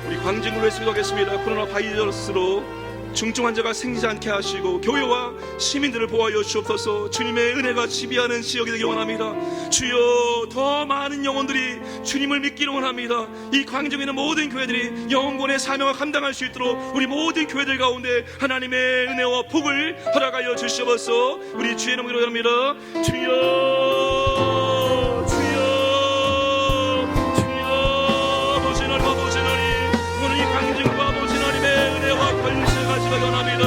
우리 광진을 위해서 기도하겠습니다. 코로나 바이러스로 중증 환자가 생기지 않게 하시고 교회와 시민들을 보호하여 주옵소서. 주님의 은혜가 지배하는 지역이 되길 원합니다. 주여 더 많은 영혼들이 주님을 믿기를 원합니다. 이 광정에 있는 모든 교회들이 영혼권의 사명을 감당할 수 있도록 우리 모든 교회들 가운데 하나님의 은혜와 복을 허락하여 주시옵소서. 우리 주의 이름으로 기도합니다. 주여 아버지 하나님 아버지 하나님 오늘 이 광정과 아버지 하나님의 은혜와 권세가 지배하기 원합니다.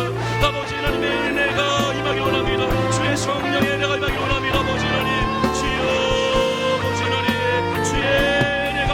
아버지 하나님의 은혜가 임하기 원합니다. 주의 성령의 은혜가 임하기 원합니다. 아버지 하나님 주여 아버지 하나님 주의 은혜가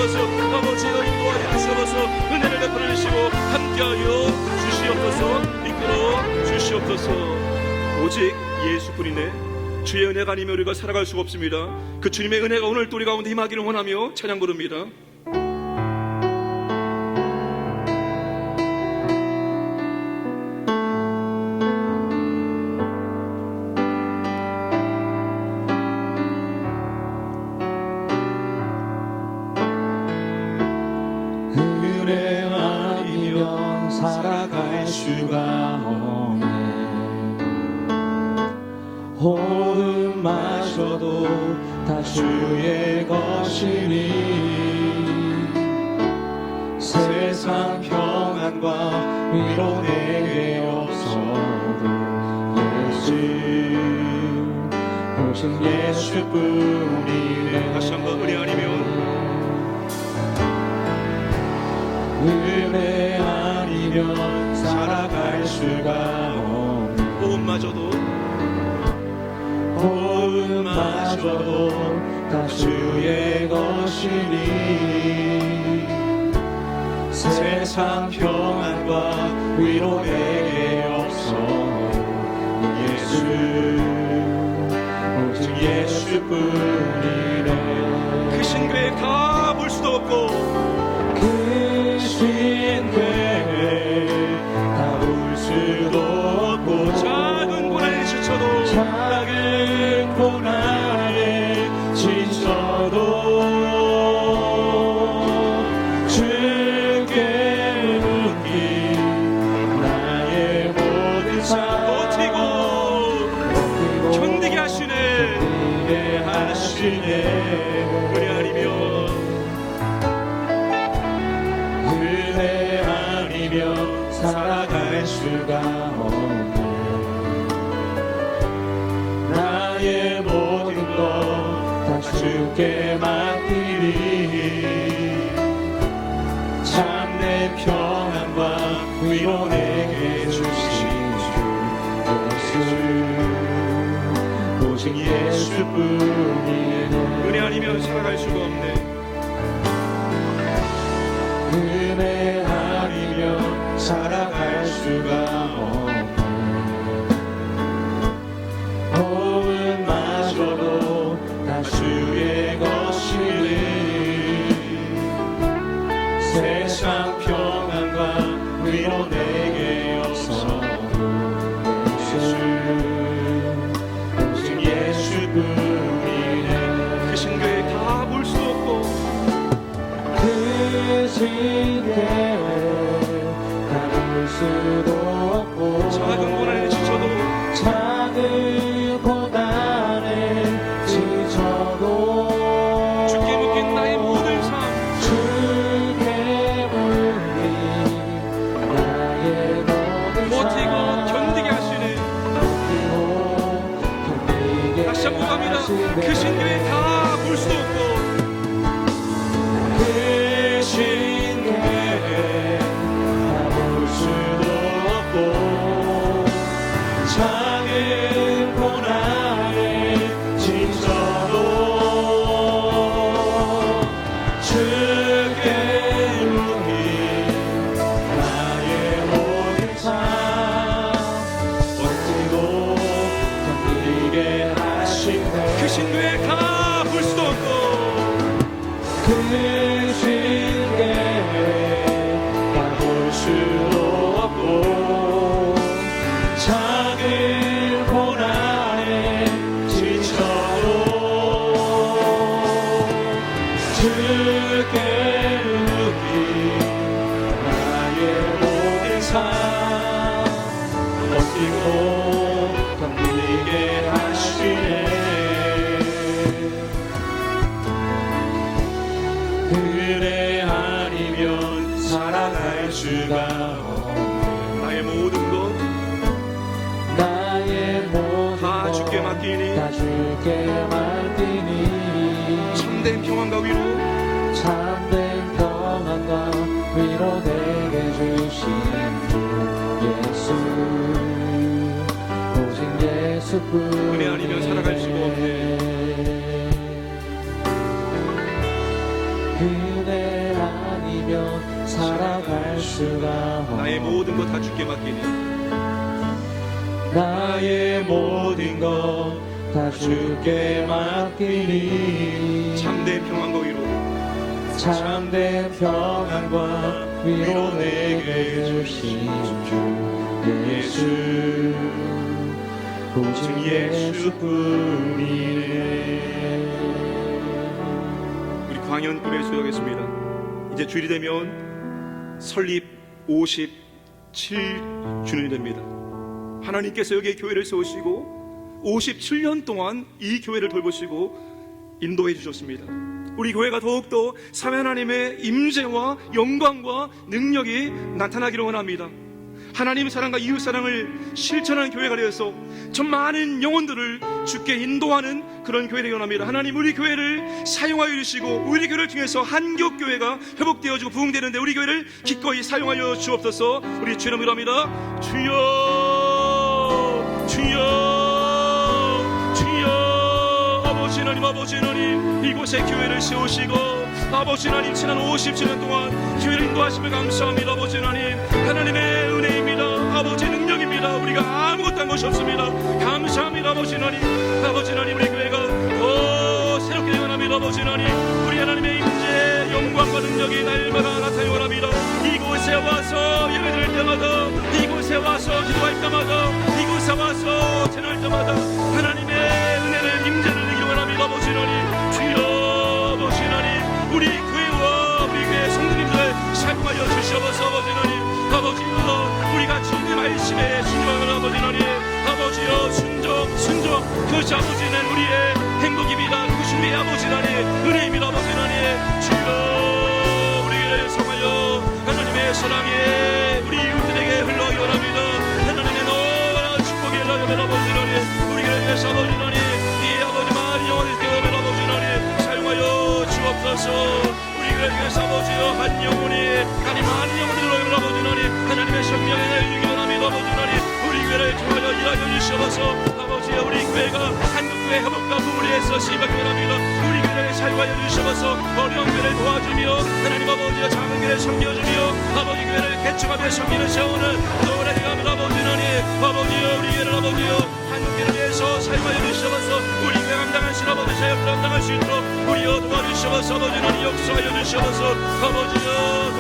주시옵소서. 아버지여 인도하여 주시옵소서. 은혜를 베풀어 주시고 함께하여 주시옵소서. 이끌어 주시옵소서. 오직 예수뿐이네. 주의 은혜가 아니면 우리가 살아갈 수가 없습니다. 그 주님의 은혜가 오늘 또 우리 가운데 임하기를 원하며 찬양 부릅니다. 은혜 아니면 살아갈 수가 없네. 호흡마저도 다 주의 것이니 세상 평안과 위로 내게 없어도 예수 오직 예수뿐이네. 다시 한번 은혜 아니면 은혜 아니면 살아갈 수가 없네. 호흡마저도 호흡마저도 다 주의 것이니 세상 평안과 위로 내게 없어 예수 오직 예수뿐이네. 그 신교에 다 볼 수도 없고 그 신께 다 볼 수도 없고 작은 고난에 지쳐도 작은 고난에 지쳐도 주께 묻기 나의 모든 삶 버티고 견디게 하시네. 견디게 하시네. 은혜 아니면 은혜 아니면 살아갈 수가 없네. 나의 모든 것 다 주께 맡기리. 참된 평안과 위로 내게 주신 주 예수 오직 예수뿐이네. 은혜 아니면 살아갈 수가 없네. 은혜 아니면 살아갈 수가 없네. 호흡마저도 다 주의 것이니 세상 평안과 위로 내게 없어 예수 오직 예수뿐이네. 그 신교에 다 볼 수도 없고 그 신께 다 볼 수도 없고 작은 고난에 지쳐도 작은 고난에 지쳐도 주께 묶인 나의 모든 삶 주께 묶인 나의 모든 버티고 삶 견디게 하시네. 버티고 견디게 다시 한번 갑니다. 하시네. 그 신교에 다 볼 수도 없고 그 신께 다 볼 수도 없고 작은 고난에 지쳐도 주께 묶인 나의 모든 삶 버티고 견디게 하시네. 그 신교에 다 볼 수도 없고 그 신께 다 볼 수도 없고 작은 고난에 지쳐도 주께 묶인 나의 모든 삶 버티고 견디게 하시네. 은혜 아니면 살아갈 수가 없네. 나의 모든 것 나의 모든 다 주께 맡기니 다 주께 맡기니 참된 평안과 위로 참된 평안과 위로 내게 주신 주 예수 오직 예수뿐. 은혜 아니면 살아갈 수가 없네. 은혜 하며 살아갈 수가 나의 모든 것 다 주께 맡기니 나의 모든 것 다 주께 맡기니 참된 평안과 위로 참된 평안과 위로 내게 주신 주 예수 오직 예수뿐이네. 우리 광연교회 소유하겠습니다. 이제 주일이 되면 설립 57주년이 됩니다. 하나님께서 여기에 교회를 세우시고 57년 동안 이 교회를 돌보시고 인도해 주셨습니다. 우리 교회가 더욱더 사회 하나님의 임재와 영광과 능력이 나타나기를 원합니다. 하나님의 사랑과 이웃 사랑을 실천하는 교회가 되어서 저 많은 영혼들을 주께 인도하는 그런 교회를 원합니다. 하나님 우리 교회를 사용하여 주시고 우리 교회를 통해서 한국교회가 회복되어지고 부흥되는데 우리 교회를 기꺼이 사용하여 주옵소서. 우리 주의 이름으로 합니다. 주여 주여 아버지 하나님, 아버지 하나님, 이곳에 교회를 세우시고 아버지 하나님 지난 57년 동안 교회를 인도하심을 감사합니다. 아버지 하나님, 하나님의 은혜입니다. 아버지 능력입니다. 우리가 아무것도 한 것이 없습니다. 감사합니다. 아버지 하나님, 아버지 하나님, 우리 교회가 더 새롭게 되어갑니다. 아버지 하나님, 우리 하나님의 임재 영광과 능력이 날마다 나타나기 원합니다. 이곳에 와서 예배드릴 때마다, 이곳에 와서 기도할 때마다, 이곳에 와서 전할 때마다 하나님의 은혜를 임재를 아버지 하나님, 주여 아버지 하나님, 우리 교회와 우리 교회 성도님들을 사용하여 주시옵소서. 아버지 하나님, 아버지 우리가 주님의 말씀에 순종하는 아버지 하나님, 아버지여 순종 그것이 아버지는 우리의 행복입니다. 그것이 우리의 아버지 하나님 은혜입니다. 아버지 하나님, 주여 우리를 사용하여 하나님의 사랑에 우리 이웃들에게 흘러가기 원합니다. 하나님의 너무나 축복이 흘러가면 아버지 하나님, 우리를 위해서 아버지 하나님 사용하여 주옵소서. 우리를 위해서 아버지여 한 영혼이 아니 많은 영혼이 들어오면 아버지 하나님 하나님의 생명에 내주기 원합니다. 아버지 하나님 우리 교회를 통하여 일하여 주시옵소서. 아버지여 우리 교회가 한국교회 회복과 부흥에서 시작하게 합니다. 우리 교회를 사용하여 주시옵소서. 어려운 교회를 도와주며 하나님 아버지여 작은 교회를 섬겨주며 아버지 교회를 개척하며 섬기는 세우는 노래를 합니다. 아버지 하나님, 아버지여 우리 교회를 아버지여 한국교회를 위해서 사용하여 주시옵소서. 우리 교회 감당하신 아버지 사역을 감당할 수 있도록 우리여 도와주시옵소서. 아버지 하나님 역사하여 주시옵소서. 아버지여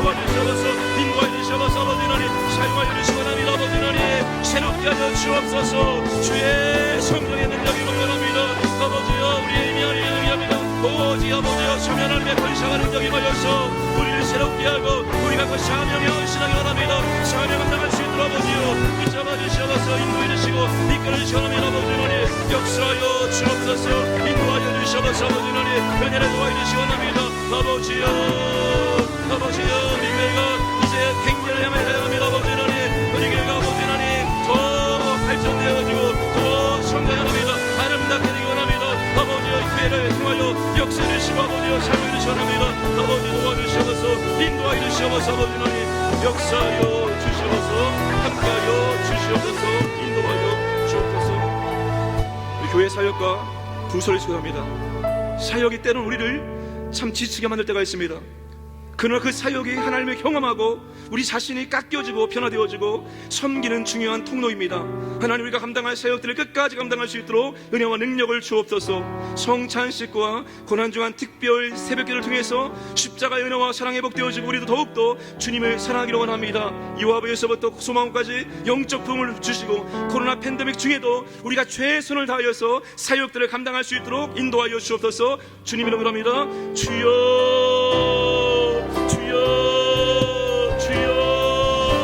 도와주시옵소서. 인도하여 주시옵소서. 아버지 하나님 사용하여 주시옵소서. 아버지 하나님 새롭게 하여 주옵소서. 주의 성령의 능력이 넘쳐납니다. 아버지여 우리의 힘이 아니라 능력입니다. 오직 아버지여 성령 하나님의 권세와 능력이 걸려서 우리를 새롭게 하고 우리가 그 사명에 헌신하기 원합니다. 사명 감당할 수 있도록 아버지여 붙잡아 주시옵소서. 인도해 주시고 이끌어 주시옵소서. 아버지 하나님 역사하여 주옵소서. 인도하여 주시옵소서. 아버지 하나님 은혜를 도와여 주시기 원합니다. 아버지여 우리 교회가 이제 갱년을 향하여 합니다. 아버지 하나님 우리 교회가 아버지 하나님 더 발전되어지고 더 성장합니다. 아름답게 되기 원합니다. 아버지여 교회를 통하여 역사를 주시고 아버지여 사용해 주시기 원합니다. 아버지 도와주시옵소서. 인도하여 주시옵소서. 아버지 하나님 역사하여 주시옵소서. 함께하여 주시옵소서. 인도하여 주옵소서. 우리 교회 사역과 부서를 수고합니다. 사역이 때로는 우리를 참 지치게 만들 때가 있습니다. 그러나 그 사역이 하나님을 경험하고 우리 자신이 깎여지고 변화되어지고 섬기는 중요한 통로입니다. 하나님 우리가 감당할 사역들을 끝까지 감당할 수 있도록 은혜와 능력을 주옵소서. 성찬식과 고난중한 특별 새벽기를 통해서 십자가의 은혜와 사랑에 복되어지고 우리도 더욱더 주님을 사랑하기를 원합니다. 유아부에서부터 소망까지 영적 부흥을 주시고 코로나 팬데믹 중에도 우리가 최선을 다하여서 사역들을 감당할 수 있도록 인도하여 주옵소서. 주님 이름으로 합니다. 주여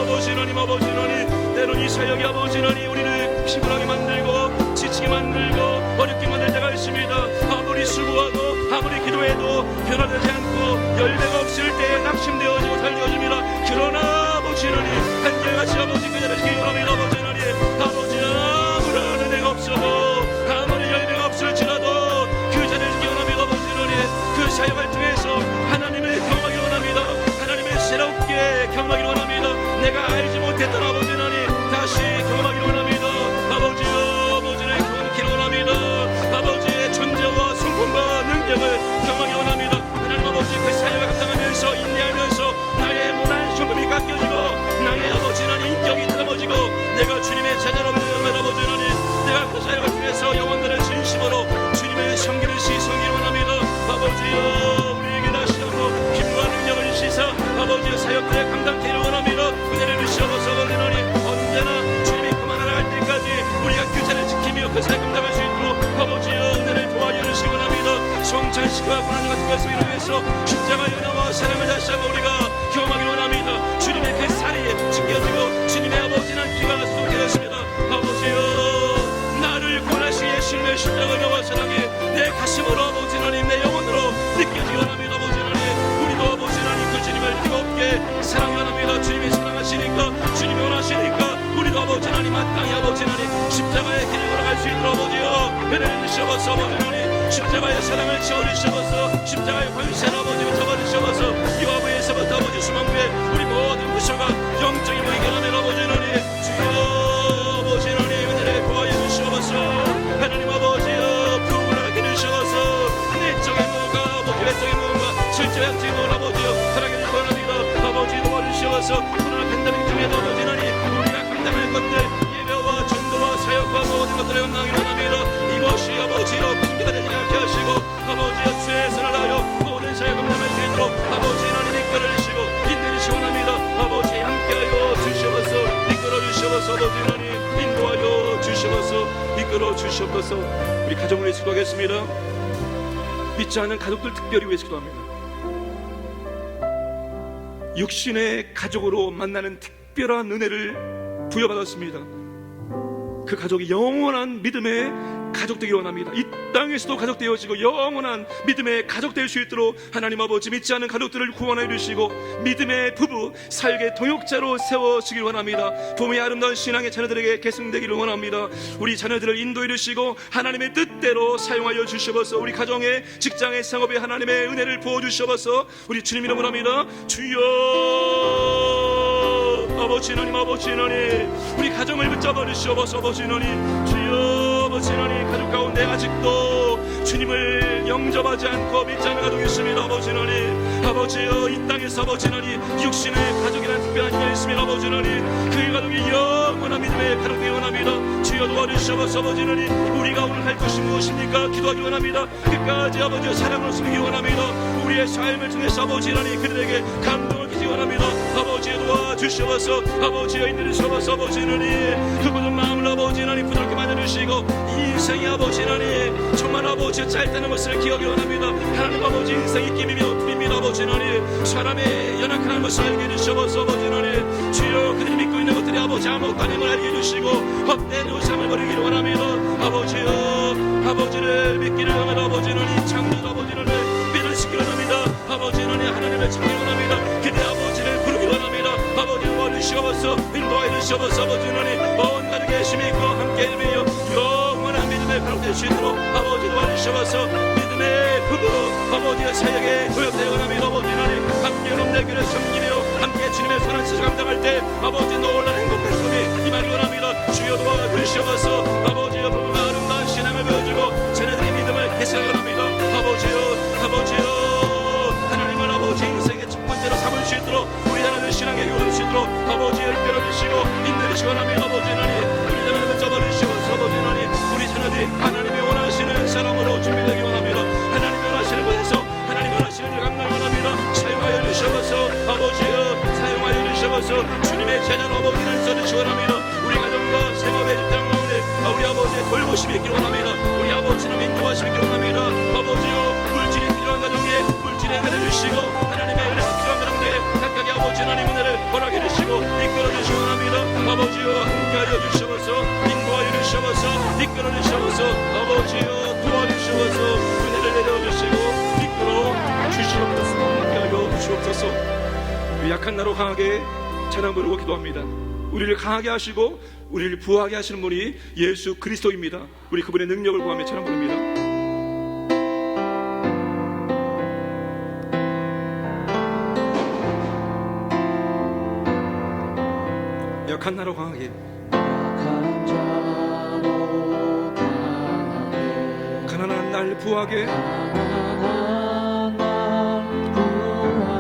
아버지 하나님, 아버지 하나님 때론 이 사역이 아버지 하나님 우리를 피곤하게 만들고 지치게 만들고 어렵게 만들 때가 있습니다. 아무리 수고하고 아무리 기도해도 변화되지 않고 열매가 없을 때 낙심되어지고 달려집니다. 그러나 아버지 하나님 한결같이 아버지 그대로 지키기 원합니다. 아버지 하나님 아무런 은혜가 없어도 아무리 열매가 없을지라도 그 자리를 지키기 원합니다. 아버지 하나님 그 사역을 통해서 하나님을 경험하기 원합니다. 하나님을 새롭게 경험하기 원합니다. 내가 알지 못했던 아버지 하나님 다시 경험하기 원합니다. 아버지의 경험하기 원합니다. 아버지의 존재와 성품과 능력을 경험하기 원합니다. 하나님 아버지 그 사역을 감당하면서 인내하면서 주시옵소서. 십자가에 나와 사랑을 다시 한번 우리가 경험하기 원합니다. 주님의 그 살이 지켜지고 주님의 아버지 난 귀가 쏟게 되었습니다. 아버지여, 나를 구원하시기에 예수님의 십자가에 나와 사랑이 내 가슴으로 아버지 하나님 내 영혼으로 느껴지기 원합니다. 아버지 하나님, 우리도 아버지 하나님 그 주님을 뜨겁게 사랑이 원합니다. 주님이 사랑하시니까, 주님이 원하시니까 우리도 아버지 하나님 마땅히 아버지 하나님 십자가의 길을 걸어갈 수 있도록 아버지여 은혜를 주셔서 아버지 하나님 십자가의 사랑을 채워주셔서 십자가의 권세를 아버지를 잡아주셔서 이 와부에서부터 아버지 수망부에 우리 모든 부서가 영적인 의견하면 아버지 하나님 주여 아버지 하나님 은혜를 구하여 주시옵소서. 하나님 아버지여 부흥을 하게 주셔서 내적인 무언가 아버지 외적인 무언가 실제 양적인 무언가 아버지여 사랑을 구원합니다. 아버지 도와주시옵소서. 코로나 팬데믹 중에도 아버지 하나님 우리가 감당할 것들 예배와 전도와 사역과 모든 것들을 감당하기 원합니다. 이것이 아버지여 핑계가 되지 않게 하시고 아버지여 최선을 다하여 모든 사역 감당할 수 있도록 아버지 하나님 이끌어 주시고 인내를 원합니다. 아버지 함께하여 주시옵소서. 이끌어 주시옵소서. 아버지 하나님 인도하여 주시옵소서. 이끌어 주시옵소서. 우리 가정을 위해서 기도하겠습니다. 믿지 않는 가족들 특별히 위해서 기도합니다. 육신의 가족으로 만나는 특별한 은혜를 부여받았습니다. 그 가족이 영원한 믿음의 가족 되기를 원합니다. 이 땅에서도 가족 되어지고 영원한 믿음의 가족 될 수 있도록 하나님 아버지 믿지 않는 가족들을 구원해 주시고 믿음의 부부 사역의 동역자로 세워주길 원합니다. 부모의 아름다운 신앙의 자녀들에게 계승되기를 원합니다. 우리 자녀들을 인도해 주시고 하나님의 뜻대로 사용하여 주시옵소서. 우리 가정의 직장의 상업에 하나님의 은혜를 부어 주시옵소서. 우리 주님 이름으로 합니다. 주여 아버지 하나님, 아버지 하나님, 우리 가정을 붙잡아 주시옵소서. 아버지 하나님, 주여 아버지 하나님, 가족 가운데 아직도 주님을 영접하지 않고 믿지 않는 가족이 있습니다. 아버지 하나님, 아버지여 이 땅에서 아버지 하나님 육신의 가족이라는 특별한 일이 있습니다. 아버지 하나님, 그 가족이 영원한 믿음의 가족 되기 원합니다. 주여 도와주시옵소서. 아버지 하나님, 우리가 오늘 할 것이 무엇입니까? 기도하기 원합니다. 끝까지 아버지여 사랑으로 숨기기 원합니다. 우리의 삶을 통해서 아버지 하나님 그들에게 감동을 주시기 원합니다. 아버지여 도와주시옵소서. 아버지여 인내를 주시옵소서. 아버지 하나님, 그 모든 마음을 아버지 하나님 부드럽게 만들어주시고 인생이 아버지 하나님 정말 아버지여 짧다는 것을 기억이 원합니다. 하나님 아버지 인생이 끼미며 풀입니다. 아버지 하나님 사람의 연약한 것을 알게 해주시옵소서. 아버지 하나님, 주여 그들이 믿고 있는 것들이 아버지 아무것도 아님을 알게 해주시고 헛된 우상을 버리기를 원합니다. 아버지여 아버지를 믿기를 원합니다. 아버지 하나님 창조 아버지 하나님 믿을 시키를 원합니다. 아버지 하나님 하나님을 찾기를 원합니다. 그대 아버지를 부르기를 원합니다. 아버지 도와주시옵소서. 인도하여 주시옵소서. 아버지 하나님 온 가족에 계심이 있고 함께 일매여 영원한 믿음의 가족 될 수 있도록 아버지 도와주시옵소서. 믿음의 부부 아버지의 사역에 도역되어 원합니다. 아버지 하나님 함께 놈내 교를 섬기며 함께 주님의 선한 뜻을 감당할 때 아버지 놀라운 행복한 꿈이 임하기 원합니다. 주여 도와주시옵소서. 아버지여 부부가 아름다운 신앙을 보여주고 자녀들의 믿음을 개선하기 원합니다. 아버지여 하나님은 아버지 인생의 첫 번째로 삼을 수 있도록 우리 자녀들 신앙에 이끌어 수 있도록 아버지를 끌어주시고 인내주시고 원합니다. 아버지 하나님, 우리 자녀들을 잡아주시옵소서. 아버지 하나님, 우리 자녀들이 하나님이 원하시는 사람으로 준비되기 원합니다. 하나님이 원하시는 곳에서 하나님이 원하시는 일 감당을 원합니다. 사용하여 주시옵소서. 아버지여 사용하여 주시옵소서. 주님의 제자로 아버지를 써주시기 원합니다. 우리 가정과 생업의 직장 가운데 우리 아버지의 돌보심이 있기를 원합니다. 우리 아버지는 인도하심이 있기를 원합니다. 아버지여 물질이 필요한 가정에 물질의 은혜를 주시고 하나님의 은혜가 필요한 가정에 각각의 아버지 하나님 은혜를 허락해 주시고 이끌어 주시기 원합니다. 아버지여 함께하여 주시옵소서. 인도하여 주시옵소서. 이끌어 주시옵소서. 아버지여 도와주시옵소서. 은혜를 내려주시고 이끌어 주시옵소서. 함께하여 주시옵소서. 우리 약한 나로 강하게 찬양 부르고 기도합니다. 우리를 강하게 하시고 우리를 부하게 하시는 분이 예수 그리스도입니다. 우리 그분의 능력을 구하며 찬양 부릅니다. 약한 나로 강하게, 가난한 날 부하게,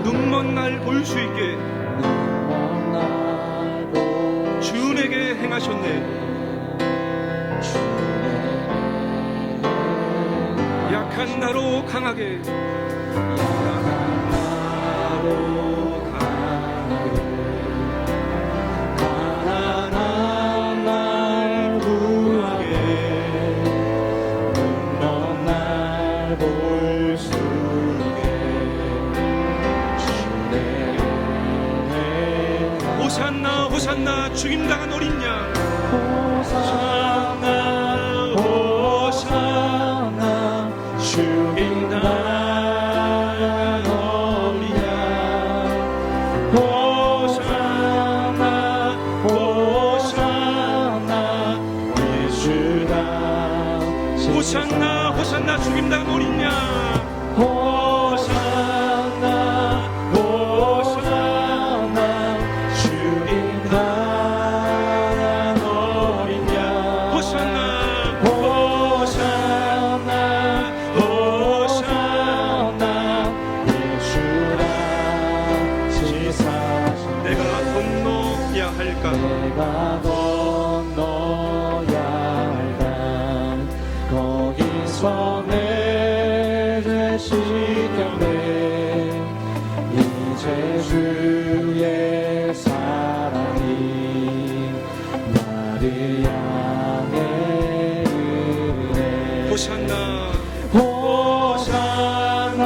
눈먼 날 볼 수 있게 주에게 행하셨네. 약한 나로 강하게, 가난한 날 구하게, 눈먼 날 볼 수 있게 호산나 호산나 죽임당한 어린 양 호산나 호산나 죽임당한 어린 양 호산나 호산나 예수다 호산나 호산나 죽임당한 어린 양 호산나 호산나 죽임당한 어린 양 호산나 호산나 호산나 예수라 지사신 내가 건너야 할까 내가 건너야 할까 거기서 내 죄 씻겼네 이제 주의 사랑이 나를 향해 이르네 호산나 호산나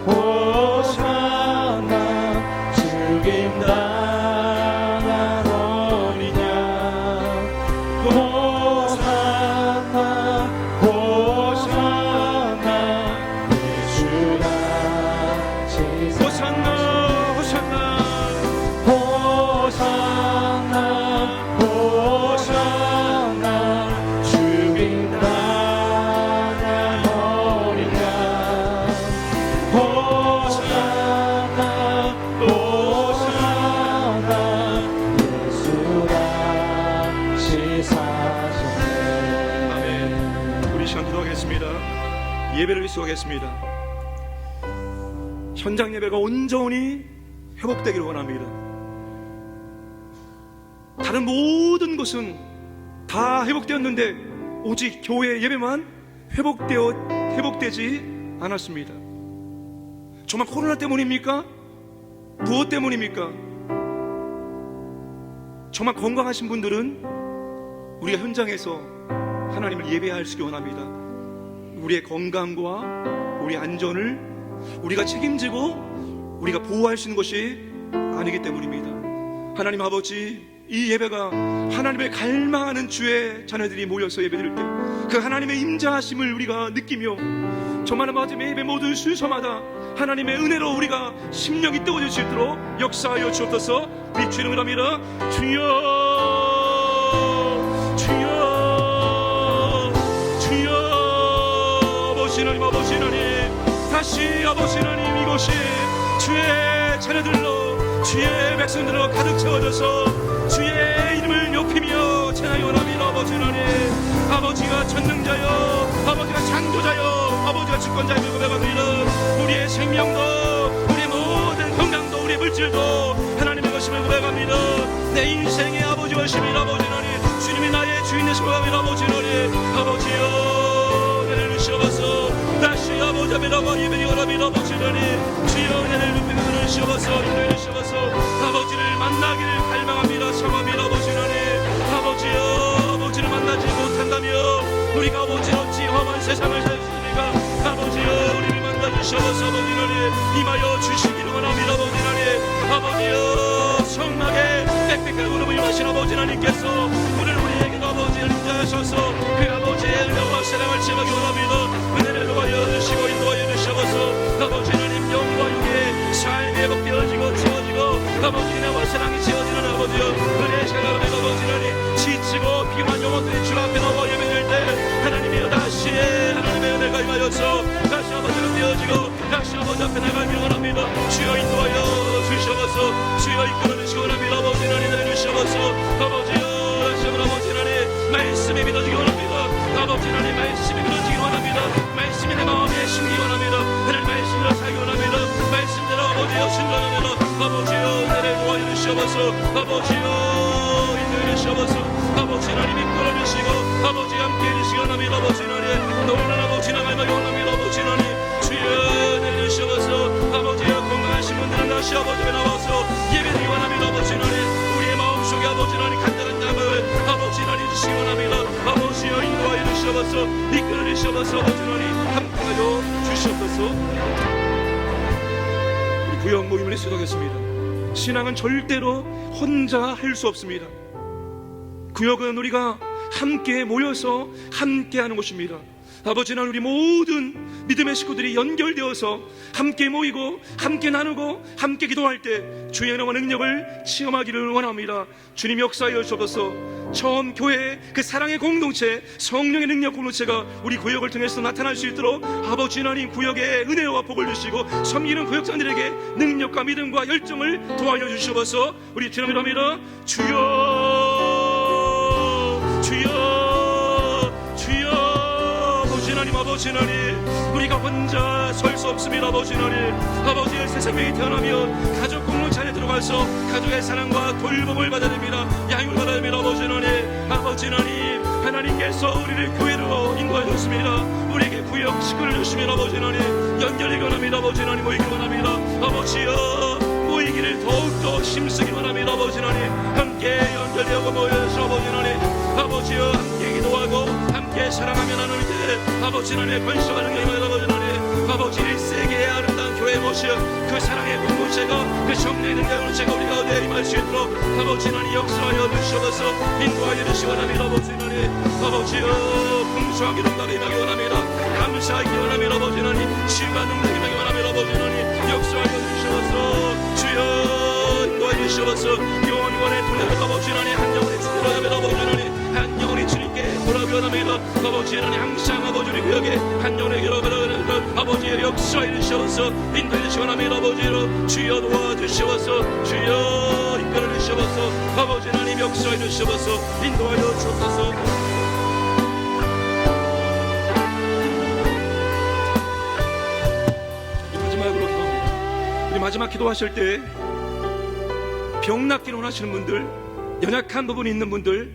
호산나 죽임당한 어린 양 호산나 호산나 예수라 지사 호산나 호산나 호산나 호산나 죽임당한 어린 양 호산나 호산나 예수라 지사셨네 아멘. 우리 시간 기도하겠습니다. 예배를 수하겠습니다. 현장 예배가 온전히 회복되기를 원합니다. 다른 모든 것은 다 회복되었는데 오직 교회 예배만 회복되지 않았습니다. 정말 코로나 때문입니까? 무엇 때문입니까? 정말 건강하신 분들은 우리가 현장에서 하나님을 예배할 수 있기 원합니다. 우리의 건강과 우리 안전을 우리가 책임지고 우리가 보호할 수 있는 것이 아니기 때문입니다. 하나님 아버지, 이 예배가 하나님의 갈망하는 주의 자녀들이 모여서 예배드릴 때 그 하나님의 임자하심을 우리가 느끼며 정말 마지막 예배 모든 순서마다 하나님의 은혜로 우리가 심령이 뜨거워질 수 있도록 역사하여 주옵소서. 비추는 합니다. 주여 주여 주여 아버지 하나님 아버지 하나님 다시 아버지 하나님 이곳이 주의 자녀들로 주의 백성들로 가득 채워져서 주의 이름을 높이며 찬양하여 원합니다. 아버지 하나님 아버지가 전능자여 아버지가 창조자여 아버지가 주권자임을 고백합니다. 우리의 생명도 우리의 모든 건강도 우리의 물질도 하나님의 것임을 고백합니다. 내 인생의 아버지와 시민 아버지 하나님 주님이 나의 주인 되심을 고백합니다. 아버지 하나님 아버지여 은혜를 주시옵소서. 다시 아버지 앞에다가 예배를 원합니다. 아버지 하나님 주여 은혜를 높이며 은혜를 주시옵소서. 인도해 주시옵소서. 아버지를 만나기를 갈망합니다. 청합니다. 아버지 하나님 아버지여 아버지를 만나지 못한다며 우리가 아버지 어찌 험한 세상을 살았습니까? 아버지여 우리를 만나주시옵소서. 아버지 하나님 임하여 주시기를 원합니다. 아버지 하나님 아버지여 성막에 빽빽한 구름을 임하신 아버지 하나님께서 오늘 우리에게도 아버지 인자하셔서 그 아버지의 은혜와 사랑을 제하기 원합니다. 은혜를 도와여 주시고 인도하여 주시옵소서. 아버지 하나님 영과 육의 삶이 회복되어지고 채워지고 아버지 은혜와 사랑이 채워지는 아버지여 은혜의 시간을 아버지 하나님 지치고 피곤한 영혼들이 주 앞에 나와 예배드릴 때 하나님이여 다시 하나님의 은혜가 임하여서 다시 아버지로 되어지고 다시 아버지 앞에 나가기 원합니다. 주여 인도하여 주시옵소서. 주여 이끌어 주시기 원합니다. 아버지 하나님 내주시옵소서. 아버지여 다시 한번 아버지 하나님 말씀이 믿어지기 원합니다. 아버지 하나님 말씀이 믿어지기 원합니다. 말씀이 내 마음에 심기 원합니다. 하나님 말씀으로 살기 원합니다. 말씀대로 아버지여 순종합니다. 아버지여 은혜를 도와여 주시옵소서. 아버지여 인도해 주시옵소서. 아버지 하나님 이끌어 주시고 아버지 함께 해주시기 원합니다. 아버지 하나님 노래는 아버지 나갈만 원합니다. 아버지 하나님 주여 내주시옵소서. 아버지여 건강하신 분들은 다시 아버지 앞에 나와서 예배드리기 원합니다. 아버지 하나님 우리의 마음속에 아버지 하나님 간절한 양을 아버지 하나님 주시기 원합니다. 아버지여 인도하여 주시옵소서. 이끌어 주시옵소서. 아버지 하나님 함께하여 주시옵소서. 우리 구역 모임을 시작하겠습니다. 신앙은 절대로 혼자 할 수 없습니다. 구역은 우리가 함께 모여서 함께 하는 곳입니다. 아버지, 난 우리 모든 믿음의 식구들이 연결되어서 함께 모이고 함께 나누고 함께 기도할 때 주의 영과 능력을 체험하기를 원합니다. 주님 역사하여 주옵소서. 처음 교회의 그 사랑의 공동체, 성령의 능력 공동체가 우리 구역을 통해서 나타날 수 있도록 아버지 하나님 구역에 은혜와 복을 주시고 섬기는 구역장들에게 능력과 믿음과 열정을 도와여 주시옵소서. 우리 주님 이름으로 주여 주여 주여. 하나님, 아버지 하나님, 우리가 혼자 설 수 없습니다. 아버지 하나님, 아버지의 새 생명이 태어나면 가족 공동체 안에 들어가서 가족의 사랑과 돌봄을 받아야 됩니다. 양육을 받아야 됩니다. 아버지 하나님, 아버지 하나님, 하나님께서 우리를 교회로 인도해 주셨습니다. 우리에게 구역 식구를 주시면 아버지 하나님 연결이 원합니다. 아버지 하나님, 모이기를 원합니다. 아버지여, 모이기를 더욱더 힘쓰기 원합니다. 아버지 하나님, 함께 연결되고 모여서 아버지 하나님, 아버지여, 함께 기도하고 함께 사랑하며 나눌 때 아버지 하나님의 권세와 능력이 아버지 하나님, 아버지 1세기의 아름다운 교회 모습, 그 사랑의 공동체가, 그 성령의 능력의 공동체가 우리 가운데 임할 수 있도록 아버지 하나님 역사하여 주시옵소서. 인도하여 주시기 원합니다. 아버지 하나님, 아버지여, 풍성하게 능력이 임하기 원합니다. 감사하기 원합니다. 아버지 하나님, 치유가 능력이 임하기 원합니다. 아버지 하나님, 역사하여 주시옵소서. 주여, 인도하여 주시옵소서. 영원의 통해서 아버지 하나님, 한 영혼의 주님을 원합니다. 아버지 하나님, 한 영혼의 주님께 돌아오기 원합니다. 아버지 하나님, 항상 아버지 우리 구역에 한 영혼의 여러분을 아버지의 역사에 주시옵소서. 인도해 주시기 원합니다. 아버지로 주여 도와주시옵소서. 주여 이끌어 주시옵소서. 아버지 하나님 역사에 주시옵소서. 인도하여 주옵소서. 마지막으로 기도합니다. 우리 마지막 기도하실 때 병 낫기를 원하시는 분들, 연약한 부분이 있는 분들,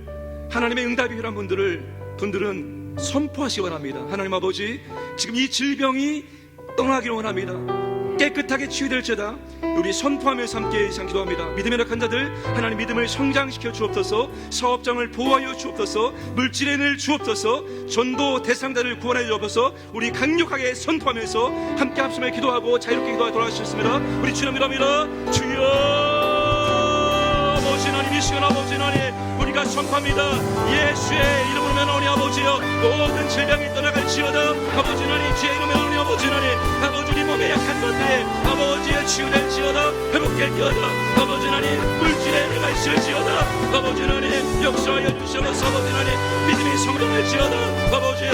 하나님의 응답이 필요한 분들은 선포하시기 원합니다. 하나님 아버지, 지금 이 질병이 떠나기를 원합니다. 깨끗하게 치유될지어다. 우리 선포하면서 함께 이상 기도합니다. 믿음의 약한 자들, 하나님 믿음을 성장시켜 주옵소서. 사업장을 보호하여 주옵소서. 물질의 은혜를 주옵소서. 전도 대상자를 구원하여 주옵소서. 우리 강력하게 선포하면서 함께 합심해 기도하고 자유롭게 기도하여 돌아가셨습니다. 우리 주님 이름으로 주여. 아버지 하나님, 이 시간 아버지 하나님, 우리가 선포합니다. 예수의 이름으로 면하오니 아버지여, 모든 질병이 떠나갈지어다. 아버지 하나님, 주의 이름으로 면하오니 아버지 하나님, 아버지 우리 몸에 약한 것들에 아버지의 치유될지어다. 회복될지어다. 아버지 하나님, 물질의 은혜가 있을지어다. 아버지 하나님, 역사하여 주시옵소서. 아버지 하나님, 믿음이 성장할지어다. 아버지여,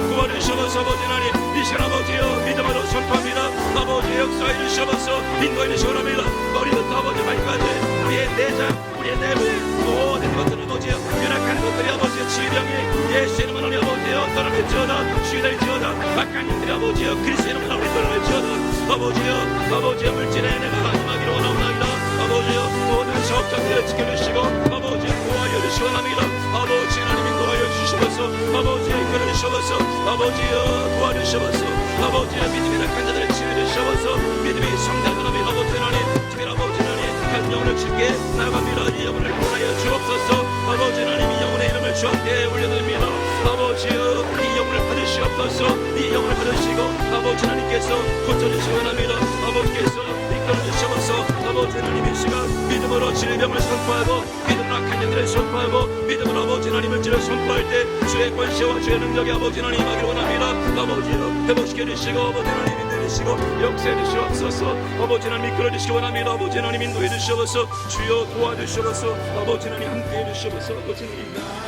구원을 주시옵소서. 아버지 하나님, 이 시간 아버지여, 믿음으로 선포합니다. 아버지의 역사해 주시옵소서. 인도해 주시옵소서. 머리부터 아버지 발까지 우리의 내장, 우리의 내부의 모든 것들을 아버지여, 연약한 것들이 아버지여, 질병이 예수의 이름으로 아버지여 떠나갈지어다. 치유될지어다. 악한 영들이 아버지여, 그리스도의 이름으로 우리 떠나갈지어다. 아버지여, 물질의 은혜가 임하기를 원하옵나이다. 아버지여, 모든 사업장들을 지켜주시고 아버지여, 구하여 주시기 원합니다. 아버지 하나님 인도하여 주시옵소서. 아버지여, 이끌어 주시옵소서. 아버지여, 도와주시옵소서. 아버지여, 믿음이 약한 자들을 치유주시옵소서. 믿음이 성장하옵나이다. 아버지 하나님, 특별히 아버지 하나님, 한 영혼을 주께 나갑니다. 이 영혼을 구원하여 주옵소서. 아버지 하나님, 이 영혼의 이름을 주 앞에 올려드립니다. 아버지여, 이 영혼을 받으시옵소서. 이 영혼을 받으시고 아버지 하나님께서 고쳐주시기 원합니다. 아버지께서 이끌어주시옵소서. 아버지 하나님, 이 시간 믿음으로 질병을 선포하고 믿음으로 악한 영들을 선포하고 믿음으로 아버지 하나님 물질을 선포할 때 주의 권세와 주의 능력이 아버지 하나님 임하기를 원합니다. 아버지여, 회복시켜 주시고 아버지 하나님 인도해 주시고 역사해 주시옵소서. 아버지 하나님 이끌어 주시기 원합니다. 아버지 하나님 인도해 주시옵소서. 주여 도와주시옵소서. 아버지 하나님 함께해 주시옵소서. 아버지 하나님